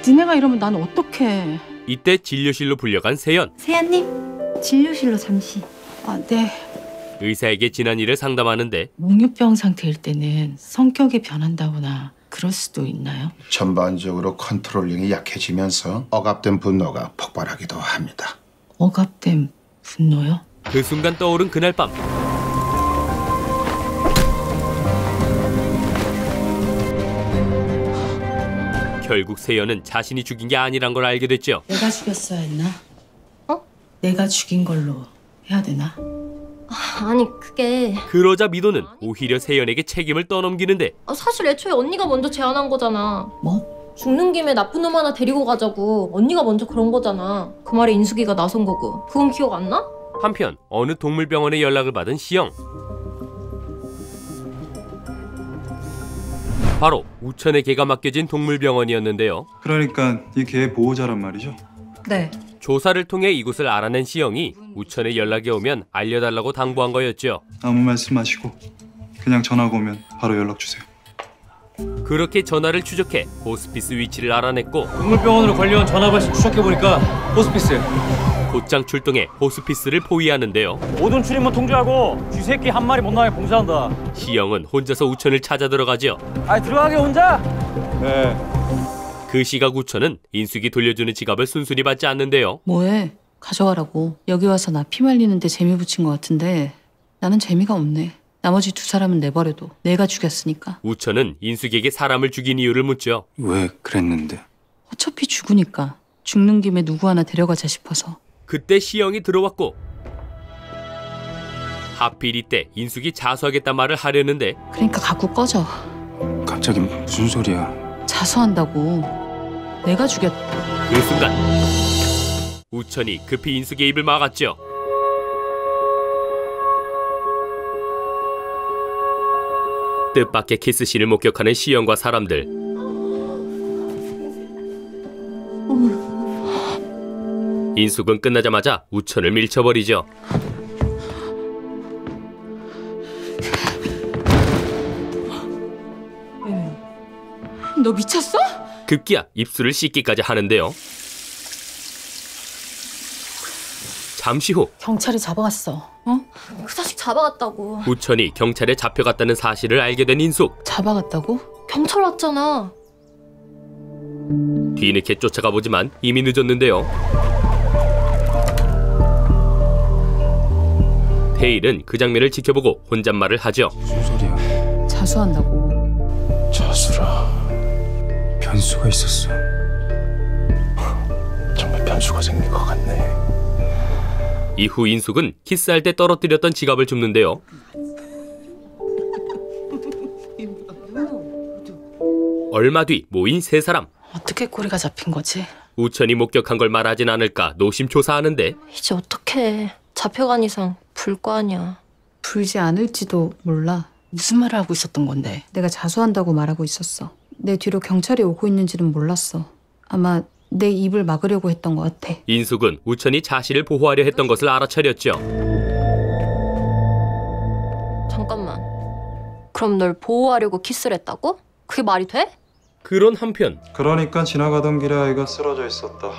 Speaker 3: 니네가 이러면 난 어떡해.
Speaker 1: 이때 진료실로 불려간 세연.
Speaker 13: 세연님, 진료실로 잠시.
Speaker 3: 아, 네.
Speaker 1: 의사에게 지난 일을 상담하는데
Speaker 3: 몽유병 상태일 때는 성격이 변한다거나 그럴 수도 있나요?
Speaker 8: 전반적으로 컨트롤링이 약해지면서 억압된 분노가 폭발하기도 합니다.
Speaker 3: 억압된 분노요?
Speaker 1: 그 순간 떠오른 그날 밤. 결국 세연은 자신이 죽인 게 아니란 걸 알게 됐죠.
Speaker 3: 내가 죽였어야 했나? 내가 죽인 걸로 해야 되나?
Speaker 14: 아니 그게
Speaker 1: 그러자 미도는 오히려 세연에게 책임을 떠넘기는데.
Speaker 14: 사실 애초에 언니가 먼저 제안한 거잖아.
Speaker 3: 뭐?
Speaker 14: 죽는 김에 나쁜 놈 하나 데리고 가자고 언니가 먼저 그런 거잖아. 그 말에 인숙이가 나선 거고. 그건 기억 안 나?
Speaker 1: 한편 어느 동물병원에 연락을 받은 시영. 바로 우천의 개가 맡겨진 동물병원이었는데요.
Speaker 11: 그러니까 이 개의 보호자란 말이죠?
Speaker 2: 네.
Speaker 1: 조사를 통해 이곳을 알아낸 시영이 우천에 연락이 오면 알려달라고 당부한 거였죠.
Speaker 11: 아무 말씀 마시고 그냥 전화가 오면 바로 연락 주세요.
Speaker 1: 그렇게 전화를 추적해 호스피스 위치를 알아냈고
Speaker 19: 동물병원으로 관련 전화 발신 추적해보니까 호스피스.
Speaker 1: 곧장 출동해 호스피스를 포위하는데요.
Speaker 19: 모든 출입문 통제하고 쥐새끼 한 마리 못 나게 봉사한다.
Speaker 1: 시영은 혼자서 우천을 찾아 들어가죠.
Speaker 19: 들어가게 혼자? 네.
Speaker 1: 그 시각 우천은 인숙이 돌려주는 지갑을 순순히 받지 않는데요.
Speaker 2: 뭐해? 가져가라고. 여기 와서 나 피 말리는데 재미 붙인 것 같은데 나는 재미가 없네. 나머지 두 사람은 내버려둬. 내가 죽였으니까.
Speaker 1: 우천은 인숙에게 사람을 죽인 이유를 묻죠.
Speaker 11: 왜 그랬는데?
Speaker 2: 어차피 죽으니까. 죽는 김에 누구 하나 데려가자 싶어서.
Speaker 1: 그때 시영이 들어왔고 하필 이때 인숙이 자수하겠단 말을 하려는데.
Speaker 2: 그러니까 갖고 꺼져.
Speaker 11: 갑자기 무슨 소리야?
Speaker 2: 자수한다고. 내가 죽였다.
Speaker 1: 그 순간 우천이 급히 인숙의 입을 막았죠. 뜻밖의 키스씬을 목격하는 시영과 사람들. 인숙은 끝나자마자 우천을 밀쳐버리죠.
Speaker 3: 너 미쳤어?
Speaker 1: 급기야 입술을 씻기까지 하는데요. 잠시 후
Speaker 3: 경찰이 잡아갔어.
Speaker 14: 그 자식 잡아갔다고.
Speaker 1: 우천이 경찰에 잡혀갔다는 사실을 알게 된 인숙.
Speaker 2: 잡아갔다고?
Speaker 14: 경찰 왔잖아.
Speaker 1: 뒤늦게 쫓아가 보지만 이미 늦었는데요. 태일은 그 장면을 지켜보고 혼잣말을 하죠.
Speaker 11: 무슨 소리야?
Speaker 2: 자수한다고.
Speaker 11: 자수라. 변수가 있었어.
Speaker 18: 정말 변수
Speaker 21: 변수가 생긴 것 같네.
Speaker 1: 이후 인숙은 키스할 때 떨어뜨렸던 지갑을 줍는데요. 얼마 뒤 모인 세 사람.
Speaker 3: 어떻게 꼬리가 잡힌 거지?
Speaker 1: 우천이 목격한 걸 말하진 않을까 노심초사하는데
Speaker 14: 이제 어떡해. 잡혀간 이상 불 거 아니야.
Speaker 2: 불지 않을지도 몰라.
Speaker 3: 무슨 말을 하고 있었던 건데?
Speaker 2: 내가 자수한다고 말하고 있었어. 내 뒤로 경찰이 오고 있는지는 몰랐어. 아마 내 입을 막으려고 했던 것 같아.
Speaker 1: 인숙은 우천이 자신을 보호하려 했던 것을 알아차렸죠.
Speaker 14: 잠깐만. 그럼 널 보호하려고 키스를 했다고? 그게 말이 돼?
Speaker 1: 그런 한편
Speaker 11: 그러니까 지나가던 길에 아이가 쓰러져 있었다.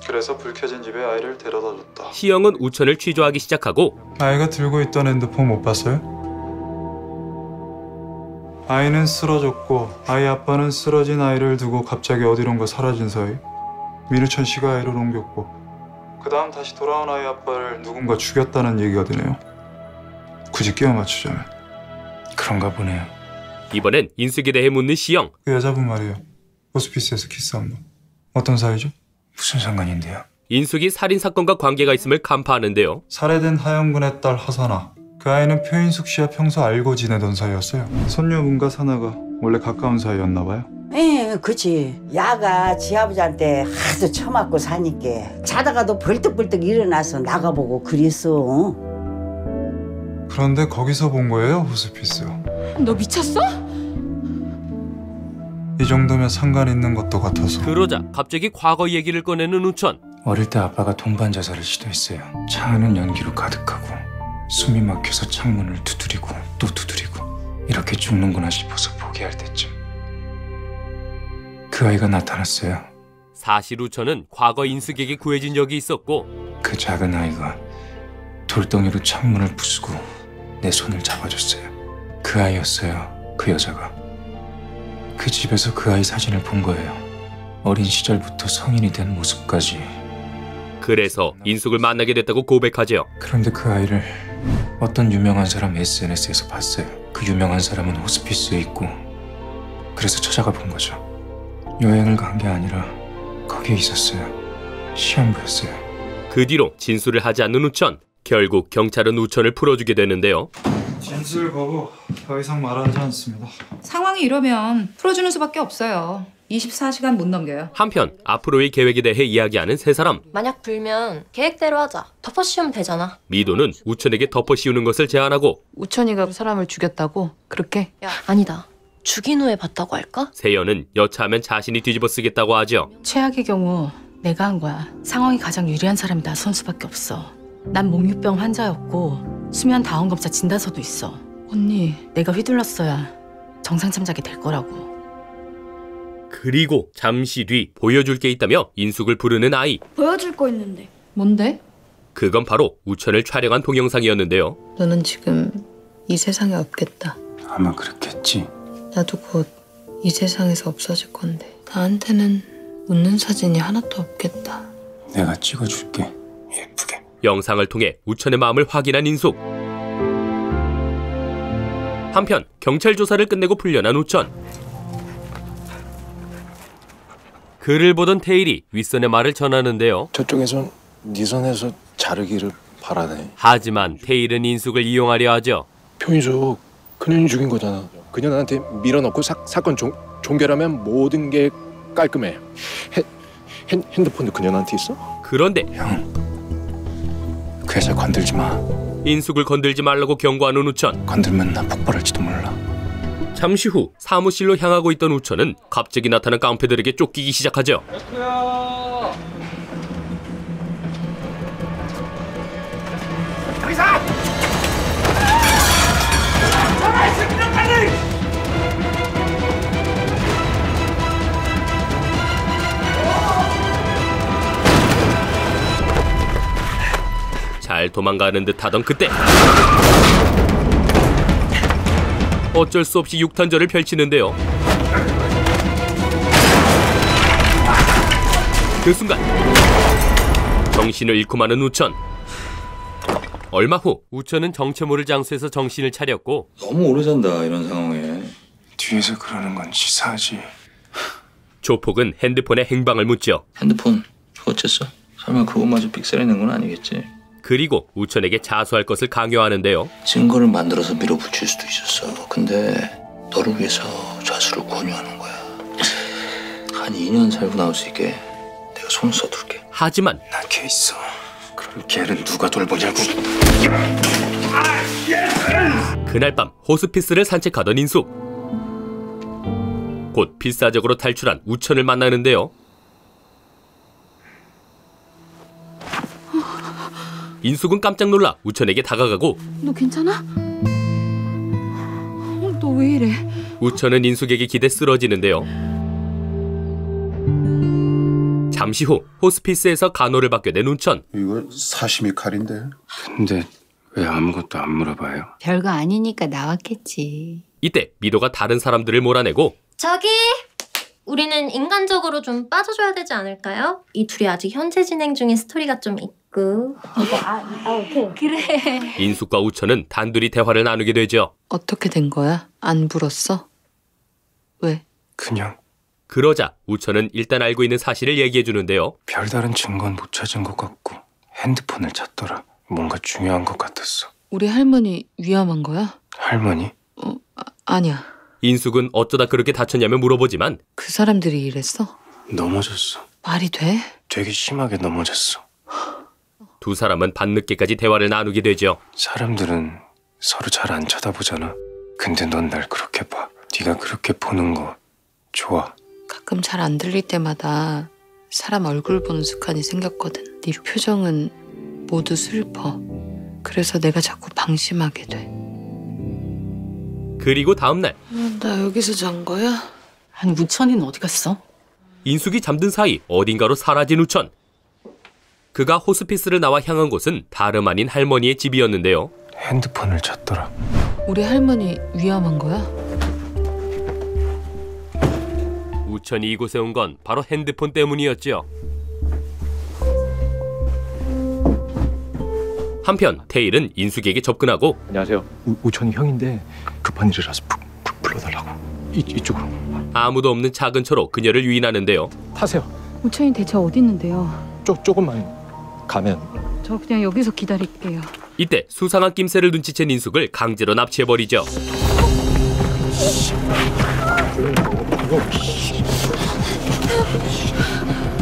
Speaker 11: 그래서 불 켜진 집에 아이를 데려다 줬다.
Speaker 1: 시영은 우천을 취조하기 시작하고
Speaker 11: 아이가 들고 있던 핸드폰 못 봤어요? 아이는 쓰러졌고 아이 아빠는 쓰러진 아이를 두고 갑자기 어디론가 사라진 사이 민우천 씨가 아이를 옮겼고 그 다음 다시 돌아온 아이 아빠를 누군가 죽였다는 얘기가 되네요. 굳이 끼워 맞추자면 그런가 보네요.
Speaker 1: 이번엔 인숙에 대해 묻는 시영.
Speaker 11: 그 여자분 말이에요. 호스피스에서 키스한 분. 어떤 사이죠? 무슨 상관인데요?
Speaker 1: 인숙이 살인사건과 관계가 있음을 간파하는데요.
Speaker 11: 살해된 하영군의 딸 하사나. 그 아이는 표인숙 씨와 평소 알고 지내던 사이였어요. 손녀분과 사나가 원래 가까운 사이였나 봐요.
Speaker 17: 예, 그치. 야가 지 아버지한테 하도 처맞고 사니까 자다가도 벌떡벌떡 일어나서 나가보고 그랬어.
Speaker 11: 그런데 거기서 본 거예요, 호스피스.
Speaker 3: 너 미쳤어?
Speaker 11: 이 정도면 상관 있는 것도 같아서.
Speaker 1: 그러자 갑자기 과거 얘기를 꺼내는 우천.
Speaker 11: 어릴 때 아빠가 동반 자살을 시도했어요. 차 안은 연기로 가득하고 숨이 막혀서 창문을 두드리고 또 두드리고 이렇게 죽는구나 싶어서 포기할 때쯤 그 아이가 나타났어요.
Speaker 1: 사실 우천은 과거 인숙에게 구해진 적이 있었고
Speaker 11: 그 작은 아이가 돌덩이로 창문을 부수고 내 손을 잡아줬어요. 그 아이였어요. 그 여자가. 그 집에서 그 아이 사진을 본 거예요. 어린 시절부터 성인이 된 모습까지.
Speaker 1: 그래서 인숙을 만나게 됐다고 고백하죠.
Speaker 11: 그런데 그 아이를 어떤 유명한 사람 SNS에서 봤어요. 그 유명한 사람은 호스피스에 있고 그래서 찾아가 본 거죠. 여행을 간 게 아니라 거기에 있었어요. 시한부였어요.
Speaker 1: 그 뒤로 진술을 하지 않는 우천. 결국 경찰은 우천을 풀어주게 되는데요.
Speaker 11: 진술 거부. 더 이상 말하지 않습니다.
Speaker 20: 상황이 이러면 풀어주는 수밖에 없어요. 24시간 못 넘겨요.
Speaker 1: 한편 앞으로의 계획에 대해 이야기하는 세 사람.
Speaker 14: 만약 불면 계획대로 하자. 덮어씌우면 되잖아.
Speaker 1: 미도는 우천에게 덮어씌우는 것을 제안하고
Speaker 2: 우천이가 사람을 죽였다고? 그렇게?
Speaker 14: 야, 아니다. 죽인 후에 봤다고 할까?
Speaker 1: 세연은 여차하면 자신이 뒤집어 쓰겠다고 하죠.
Speaker 3: 최악의 경우 내가 한 거야. 상황이 가장 유리한 사람이 나선 수밖에 없어. 난 몽유병 환자였고 수면 다원검사 진단서도 있어.
Speaker 2: 언니,
Speaker 3: 내가 휘둘렀어야 정상 참작이 될 거라고.
Speaker 1: 그리고 잠시 뒤 보여줄 게 있다며 인숙을 부르는 아이.
Speaker 7: 보여줄 거 있는데.
Speaker 2: 뭔데?
Speaker 1: 그건 바로 우천을 촬영한 동영상이었는데요.
Speaker 2: 너는 지금 이 세상에 없겠다.
Speaker 11: 아마 그렇겠지.
Speaker 2: 나도 곧 이 세상에서 없어질 건데 나한테는 웃는 사진이 하나도 없겠다.
Speaker 11: 내가 찍어줄게. 예쁘게.
Speaker 1: 영상을 통해 우천의 마음을 확인한 인숙. 한편 경찰 조사를 끝내고 풀려난 우천. 그를 보던 태일이 윗선의 말을 전하는데요.
Speaker 21: 저쪽에선 네 손에서 자르기를 바라네.
Speaker 1: 하지만 태일은 인숙을 이용하려 하죠.
Speaker 21: 표인숙, 그년이 죽인 거잖아. 그녀 나한테 밀어넣고 사건 종결하면 모든 게 깔끔해. 핸드폰도 그녀한테 있어?
Speaker 1: 그런데
Speaker 11: 그 여자 건들지 마.
Speaker 1: 인숙을 건들지 말라고 경고하는 우천.
Speaker 11: 건들면 나 폭발할지도 몰라.
Speaker 1: 잠시 후 사무실로 향하고 있던 우천은 갑자기 나타난 깡패들에게 쫓기기 시작하죠.
Speaker 6: 여기서! 전화해 새끼들 빨리!
Speaker 1: 잘 도망가는 듯 하던 그때 어쩔 수 없이 육탄전을 펼치는데요. 그 순간 정신을 잃고 마는 우천. 얼마 후 우천은 정체 모를 장소에서 정신을 차렸고
Speaker 21: 너무 오래 잔다 이런 상황에.
Speaker 11: 뒤에서 그러는 건 치사하지.
Speaker 1: 조폭은 핸드폰에 행방을 묻죠.
Speaker 21: 핸드폰 어쨌어?
Speaker 4: 설마 그것마저 삑사리는 건 아니겠지?
Speaker 1: 그리고 우천에게 자수할 것을 강요하는데요.
Speaker 4: 증거를 만들어서 밀어붙일 수도 있었어. 근데 너를 위해서 자수를 권유하는 거야. 한 2년 살고 나올 수 있게 내가 손 써둘게.
Speaker 1: 하지만
Speaker 4: 나 걔 있어. 그럼 걔는 누가 돌보냐고.
Speaker 1: 그날 밤 호스피스를 산책하던 인숙. 곧 필사적으로 탈출한 우천을 만나는데요. 인숙은 깜짝 놀라 우천에게 다가가고
Speaker 3: 너 괜찮아? 너 왜 이래?
Speaker 1: 우천은 인숙에게 기대 쓰러지는데요. 잠시 후 호스피스에서 간호를 받게 된 우천.
Speaker 8: 이거 사시미 칼인데.
Speaker 4: 근데 왜 아무것도 안 물어봐요?
Speaker 22: 별거 아니니까 나왔겠지.
Speaker 1: 이때 미도가 다른 사람들을 몰아내고
Speaker 14: 저기 우리는 인간적으로 좀 빠져줘야 되지 않을까요? 이 둘이 아직 현재 진행 중인 스토리가 좀 있고.
Speaker 22: 오케이. 그래.
Speaker 1: 인숙과 우천은 단둘이 대화를 나누게 되죠.
Speaker 2: 어떻게 된 거야? 안 불었어? 왜?
Speaker 4: 그냥
Speaker 1: 그러자 우천은 일단 알고 있는 사실을 얘기해 주는데요.
Speaker 4: 별다른 증거는 못 찾은 것 같고 핸드폰을 찾더라. 뭔가 중요한 것 같았어.
Speaker 2: 우리 할머니 위험한 거야?
Speaker 4: 할머니?
Speaker 2: 아니야.
Speaker 1: 인숙은 어쩌다 그렇게 다쳤냐며 물어보지만
Speaker 2: 그 사람들이 이랬어?
Speaker 4: 넘어졌어.
Speaker 2: 말이 돼?
Speaker 4: 되게 심하게 넘어졌어.
Speaker 1: 두 사람은 밤늦게까지 대화를 나누게 되죠.
Speaker 4: 사람들은 서로 잘 안 쳐다보잖아. 근데 넌 날 그렇게 봐. 네가 그렇게 보는 거 좋아.
Speaker 2: 가끔 잘 안 들릴 때마다 사람 얼굴 보는 습관이 생겼거든. 네 표정은 모두 슬퍼. 그래서 내가 자꾸 방심하게 돼.
Speaker 1: 그리고 다음날
Speaker 2: 나 여기서 잔 거야?
Speaker 3: 아니 우천이는 어디 갔어?
Speaker 1: 인숙이 잠든 사이 어딘가로 사라진 우천. 그가 호스피스를 나와 향한 곳은 다름 아닌 할머니의 집이었는데요.
Speaker 4: 핸드폰을 찾더라.
Speaker 2: 우리 할머니 위험한 거야?
Speaker 1: 우천이 이곳에 온 건 바로 핸드폰 때문이었죠. 한편 테일은 인숙에게 접근하고
Speaker 21: 안녕하세요. 우천이 형인데 급한 일이라서 불러달라고. 이쪽으로.
Speaker 1: 아무도 없는 작은 차로 그녀를 유인하는데요.
Speaker 21: 타세요.
Speaker 13: 우천이 대체 어디 있는데요?
Speaker 21: 조금만 가면.
Speaker 13: 저 그냥 여기서 기다릴게요.
Speaker 1: 이때 수상한 낌새를 눈치챈 인숙을 강제로 납치해버리죠.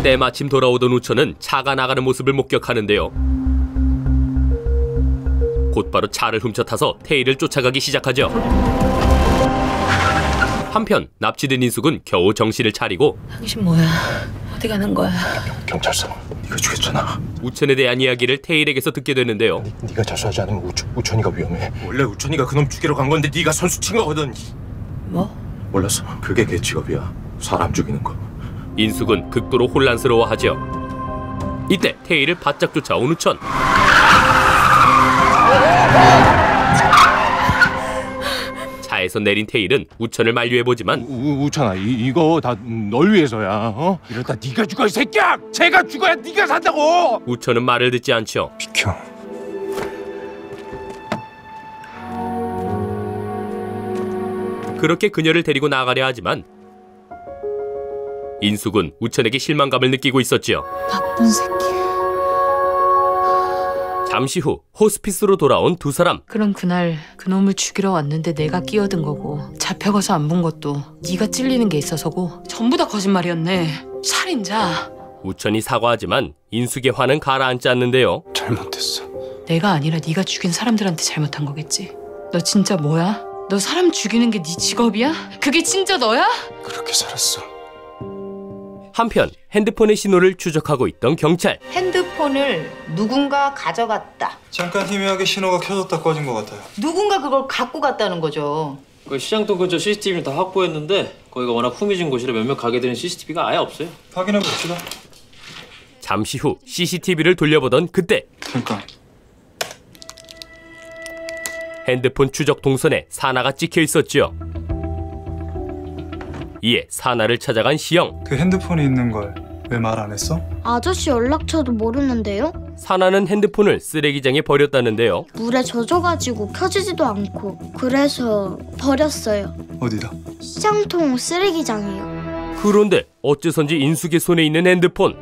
Speaker 1: 때마침 돌아오던 우천은 차가 나가는 모습을 목격하는데요. 곧바로 차를 훔쳐타서 테일을 쫓아가기 시작하죠. 한편 납치된 인숙은 겨우 정신을 차리고
Speaker 2: 당신 뭐야? 어디 가는 거야?
Speaker 21: 경찰서. 네가 죽였잖아.
Speaker 1: 우천에 대한 이야기를 테일에게서 듣게 되는데요.
Speaker 21: 네가 자수하지 않으면 우천이가 위험해. 원래 우천이가 그놈 죽이러 간 건데 네가 선수 친 거거든.
Speaker 2: 뭐?
Speaker 21: 몰랐어. 그게 걔 직업이야. 사람 죽이는 거.
Speaker 1: 인숙은 극도로 혼란스러워하죠. 이때 테일을 바짝 쫓아온 우천. 차에서 내린 테일은 우천을 만류해보지만
Speaker 21: 우천아 이거 다 널 위해서야. 어? 이러다 네가 죽어 이 새끼야. 쟤가 죽어야 네가 산다고.
Speaker 1: 우천은 말을 듣지 않죠.
Speaker 21: 비켜.
Speaker 1: 그렇게 그녀를 데리고 나가려 하지만 인숙은 우천에게 실망감을 느끼고 있었지요.
Speaker 2: 나쁜 새끼.
Speaker 1: 잠시 후 호스피스로 돌아온 두 사람.
Speaker 2: 그럼 그날 그놈을 죽이러 왔는데 내가 끼어든 거고 잡혀가서 안 본 것도 네가 찔리는 게 있어서고 전부 다 거짓말이었네. 살인자.
Speaker 1: 우천이 사과하지만 인숙의 화는 가라앉지 않는데요.
Speaker 4: 잘못했어.
Speaker 2: 내가 아니라 네가 죽인 사람들한테 잘못한 거겠지. 너 진짜 뭐야? 너 사람 죽이는 게 네 직업이야? 그게 진짜 너야?
Speaker 4: 그렇게 살았어.
Speaker 1: 한편 핸드폰의 신호를 추적하고 있던 경찰.
Speaker 9: 핸드폰을 누군가 가져갔다.
Speaker 11: 잠깐 희미하게 신호가 켜졌다 꺼진 것 같아요.
Speaker 9: 누군가 그걸 갖고 갔다는 거죠.
Speaker 19: 그 시장동 근처 CCTV를 다 확보했는데 거기가 워낙 후미진 곳이라 몇몇 가게들은 CCTV가 아예 없어요.
Speaker 11: 확인해 봅시다.
Speaker 1: 잠시 후 CCTV를 돌려보던 그때
Speaker 11: 잠깐.
Speaker 1: 핸드폰 추적 동선에 사나가 찍혀 있었죠. 이에 사나를 찾아간 시영.
Speaker 11: 그 핸드폰이 있는 걸 왜 말 안 했어?
Speaker 7: 아저씨 연락처도 모르는데요?
Speaker 1: 사나는 핸드폰을 쓰레기장에 버렸다는데요.
Speaker 7: 물에 젖어가지고 켜지지도 않고 그래서 버렸어요.
Speaker 11: 어디다?
Speaker 7: 시장통 쓰레기장이요.
Speaker 1: 그런데 어째선지 인숙의 손에 있는 핸드폰.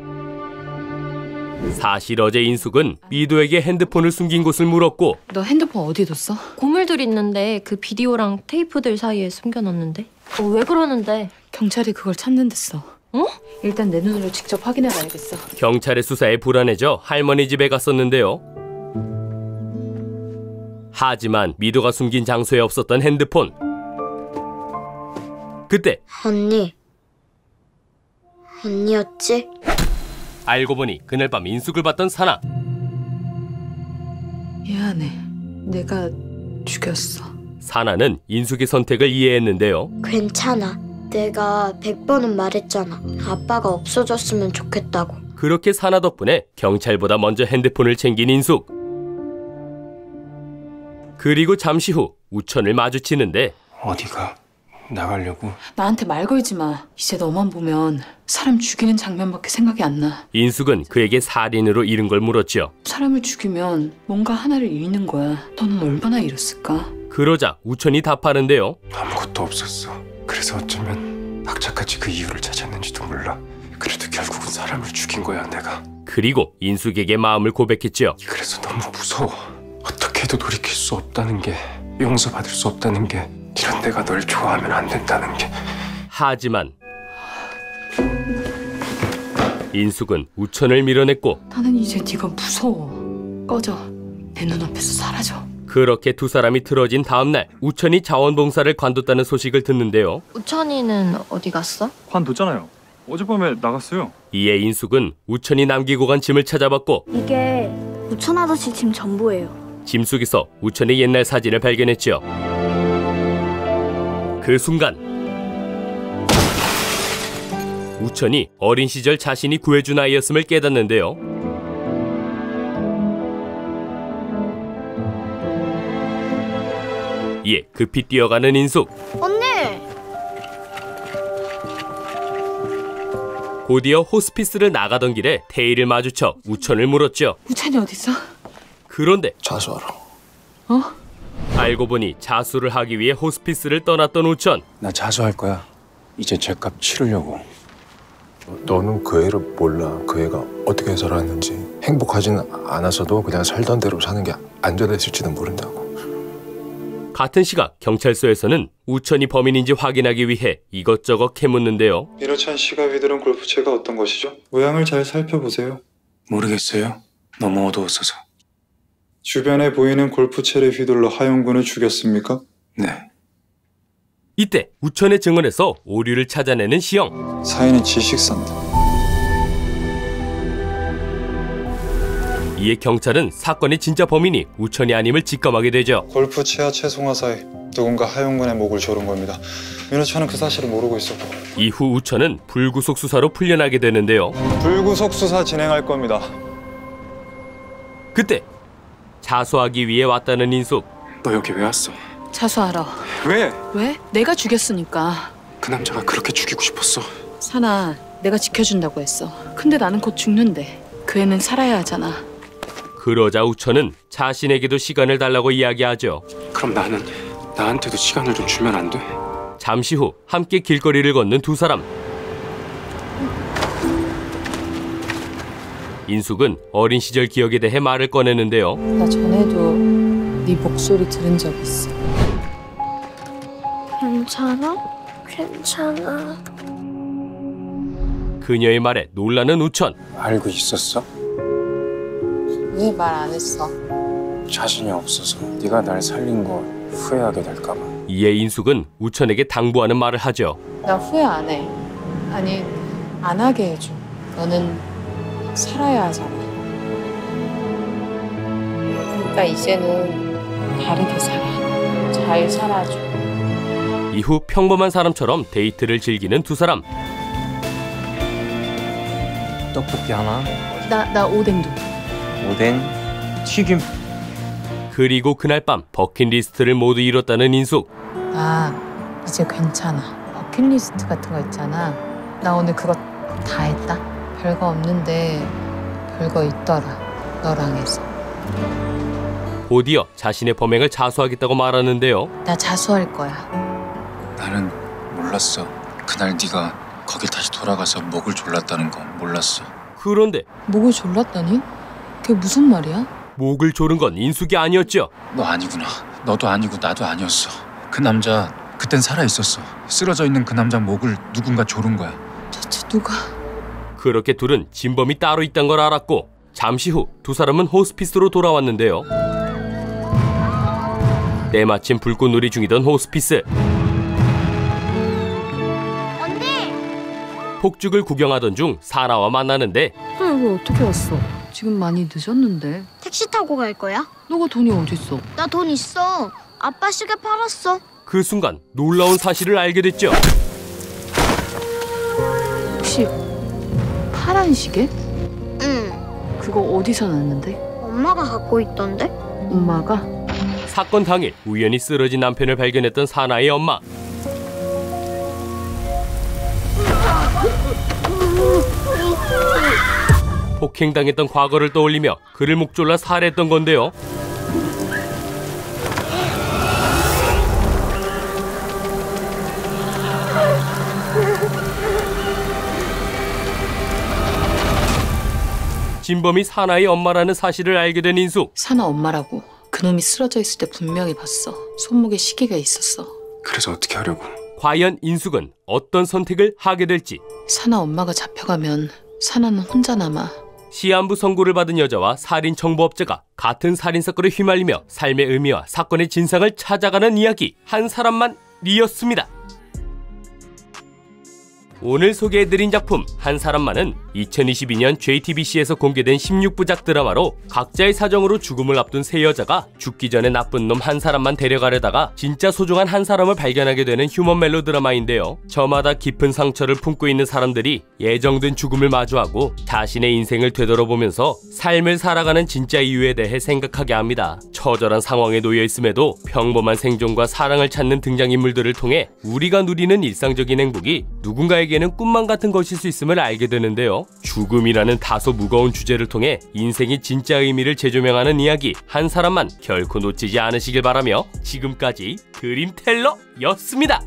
Speaker 1: 사실 어제 인숙은 미도에게 핸드폰을 숨긴 곳을 물었고
Speaker 2: 너 핸드폰 어디 뒀어?
Speaker 14: 고물들 있는데 그 비디오랑 테이프들 사이에 숨겨놨는데. 왜 그러는데?
Speaker 2: 경찰이 그걸 찾는 댔어.
Speaker 14: 어?
Speaker 2: 일단 내 눈으로 직접 확인해봐야겠어.
Speaker 1: 경찰의 수사에 불안해져 할머니 집에 갔었는데요. 하지만 미도가 숨긴 장소에 없었던 핸드폰. 그때
Speaker 7: 언니였지?
Speaker 1: 알고 보니 그날 밤 인숙을 봤던 사나.
Speaker 2: 미안해. 내가 죽였어.
Speaker 1: 사나는 인숙의 선택을 이해했는데요.
Speaker 7: 괜찮아. 내가 100번은 말했잖아. 아빠가 없어졌으면 좋겠다고.
Speaker 1: 그렇게 사나 덕분에 경찰보다 먼저 핸드폰을 챙긴 인숙. 그리고 잠시 후 우천을 마주치는데
Speaker 21: 어디가? 나가려고?
Speaker 2: 나한테 말 걸지 마. 이제 너만 보면 사람 죽이는 장면밖에 생각이 안 나.
Speaker 1: 인숙은 그에게 살인으로 잃은 걸 물었죠.
Speaker 2: 사람을 죽이면 뭔가 하나를 잃는 거야. 너는 얼마나 잃었을까?
Speaker 1: 그러자 우천이 답하는데요.
Speaker 21: 아무것도 없었어. 그래서 어쩌면 악착같이 그 이유를 찾았는지도 몰라. 그래도 결국은 사람을 죽인 거야 내가.
Speaker 1: 그리고 인숙에게 마음을 고백했죠.
Speaker 21: 그래서 너무 무서워. 어떻게 해도 돌이킬 수 없다는 게, 용서받을 수 없다는 게, 이런 내가 널 좋아하면 안 된다는 게.
Speaker 1: 하지만 인숙은 우천을 밀어냈고
Speaker 2: 나는 이제 네가 무서워. 꺼져. 내 눈앞에서 사라져.
Speaker 1: 그렇게 두 사람이 틀어진 다음 날 우천이 자원봉사를 관뒀다는 소식을 듣는데요.
Speaker 14: 우천이는 어디 갔어?
Speaker 11: 관뒀잖아요. 어젯밤에 나갔어요.
Speaker 1: 이에 인숙은 우천이 남기고 간 짐을 찾아봤고
Speaker 7: 이게 우천 아저씨 짐 전부예요.
Speaker 1: 짐 속에서 우천의 옛날 사진을 발견했죠. 그 순간 우천이 어린 시절 자신이 구해준 아이였음을 깨닫는데요. 이에 급히 뛰어가는 인숙.
Speaker 7: 언니!
Speaker 1: 곧이어 호스피스를 나가던 길에 태희를 마주쳐 우천을 물었죠.
Speaker 2: 우천이 어딨어?
Speaker 1: 그런데
Speaker 21: 자수하러.
Speaker 2: 어?
Speaker 1: 알고 보니 자수를 하기 위해 호스피스를 떠났던 우천.
Speaker 21: 나 자수할 거야. 이제 죗값 치르려고. 너는 그 애를 몰라. 그 애가 어떻게 살았는지. 행복하진 않았어도 그냥 살던 대로 사는 게 안전했을지도 모른다고.
Speaker 1: 같은 시각 경찰서에서는 우천이 범인인지 확인하기 위해 이것저것 캐묻는데요.
Speaker 11: 민호찬 씨가 휘두른 골프채가 어떤 것이죠? 모양을 잘 살펴보세요.
Speaker 21: 모르겠어요. 너무 어두웠어서.
Speaker 11: 주변에 보이는 골프채를 휘둘러 하용군을 죽였습니까?
Speaker 21: 네.
Speaker 1: 이때 우천의 증언에서 오류를 찾아내는 시영.
Speaker 11: 사인은 지식사입니다.
Speaker 1: 이에 경찰은 사건의 진짜 범인이 우천이 아님을 직감하게 되죠.
Speaker 11: 골프채와 채송화 사이 누군가 하용군의 목을 조른 겁니다. 민호찬은 그 사실을 모르고 있었고.
Speaker 1: 이후 우천은 불구속 수사로 풀려나게 되는데요.
Speaker 11: 불구속 수사 진행할 겁니다.
Speaker 1: 그때 자수하기 위해 왔다는 인숙.
Speaker 21: 너 여기 왜 왔어?
Speaker 2: 자수하러.
Speaker 21: 왜?
Speaker 2: 왜? 내가 죽였으니까.
Speaker 21: 그 남자가 그렇게 죽이고 싶었어.
Speaker 2: 사나, 내가 지켜준다고 했어. 근데 나는 곧 죽는데 그 애는 살아야 하잖아.
Speaker 1: 그러자 우천은 자신에게도 시간을 달라고 이야기하죠.
Speaker 21: 그럼 나한테도 시간을 좀 주면 안 돼?
Speaker 1: 잠시 후 함께 길거리를 걷는 두 사람. 인숙은 어린 시절 기억에 대해 말을 꺼내는데요.
Speaker 2: 나 전에도 네 목소리 들은 적 있어.
Speaker 7: 괜찮아? 괜찮아.
Speaker 1: 그녀의 말에 놀라는 우천.
Speaker 21: 알고 있었어?
Speaker 2: 왜 말 안 했어?
Speaker 21: 자신이 없어서 네가 날 살린 거 후회하게 될까 봐.
Speaker 1: 이에 인숙은 우천에게 당부하는 말을 하죠.
Speaker 2: 나 후회 안 해. 아니, 안 하게 해줘. 너는 살아야 하잖아. 그러니까 이제는 다르게 살아. 잘 살아줘.
Speaker 1: 이후 평범한 사람처럼 데이트를 즐기는 두 사람.
Speaker 10: 떡볶이 하나.
Speaker 2: 나 오뎅도.
Speaker 10: 오뎅, 튀김.
Speaker 1: 그리고 그날 밤 버킷리스트를 모두 이뤘다는 인숙.
Speaker 2: 나 이제 괜찮아. 버킷리스트 같은 거 있잖아. 나 오늘 그거 다 했다. 별거 없는데 별거 있더라. 너랑 해서.
Speaker 1: 곧이어 자신의 범행을 자수하겠다고 말하는데요.
Speaker 2: 나 자수할 거야.
Speaker 4: 나는 몰랐어. 그날 네가 거길 다시 돌아가서 목을 졸랐다는 거 몰랐어.
Speaker 1: 그런데
Speaker 2: 목을 졸랐다니? 그게 무슨 말이야?
Speaker 1: 목을 조른 건 인숙이 아니었죠.
Speaker 15: 너 아니구나. 너도 아니고 나도 아니었어. 그 남자 그땐 살아있었어. 쓰러져 있는 그 남자 목을 누군가 조른 거야.
Speaker 2: 대체 누가?
Speaker 1: 그렇게 둘은 진범이 따로 있단 걸 알았고 잠시 후 두 사람은 호스피스로 돌아왔는데요. 때마침 불꽃놀이 중이던 호스피스. 폭죽을 구경하던 중 사나와 만나는데
Speaker 2: 너 여기 어떻게 왔어? 지금 많이 늦었는데.
Speaker 7: 택시 타고 갈 거야?
Speaker 2: 너가 돈이 어딨어?
Speaker 7: 나 돈 있어. 아빠 시계 팔았어.
Speaker 1: 그 순간 놀라운 사실을 알게 됐죠.
Speaker 2: 혹시 파란 시계?
Speaker 7: 응.
Speaker 2: 그거 어디서 났는데?
Speaker 7: 엄마가 갖고 있던데?
Speaker 2: 엄마가?
Speaker 1: 사건 당일 우연히 쓰러진 남편을 발견했던 사나의 엄마. 폭행당했던 과거를 떠올리며 그를 목졸라 살해했던 건데요. 진범이 사나의 엄마라는 사실을 알게 된 인숙.
Speaker 2: 사나 엄마라고. 그놈이 쓰러져 있을 때 분명히 봤어. 손목에 시계가 있었어.
Speaker 21: 그래서 어떻게 하려고?
Speaker 1: 과연 인숙은 어떤 선택을 하게 될지.
Speaker 2: 사나 엄마가 잡혀가면 사나는 혼자 남아.
Speaker 1: 시한부 선고를 받은 여자와 살인 청부업자가 같은 살인사건에 휘말리며 삶의 의미와 사건의 진상을 찾아가는 이야기. 한 사람만 리였습니다. 오늘 소개해드린 작품 한 사람만은 2022년 JTBC에서 공개된 16부작 드라마로 각자의 사정으로 죽음을 앞둔 세 여자가 죽기 전에 나쁜 놈 한 사람만 데려가려다가 진짜 소중한 한 사람을 발견하게 되는 휴먼 멜로 드라마인데요. 저마다 깊은 상처를 품고 있는 사람들이 예정된 죽음을 마주하고 자신의 인생을 되돌아보면서 삶을 살아가는 진짜 이유에 대해 생각하게 합니다. 처절한 상황에 놓여 있음에도 평범한 생존과 사랑을 찾는 등장인물들을 통해 우리가 누리는 일상적인 행복이 누군가에게는 꿈만 같은 것일 수 있음을 알게 되는데요. 죽음이라는 다소 무거운 주제를 통해 인생의 진짜 의미를 재조명하는 이야기 한 사람만 결코 놓치지 않으시길 바라며 지금까지 드림텔러였습니다.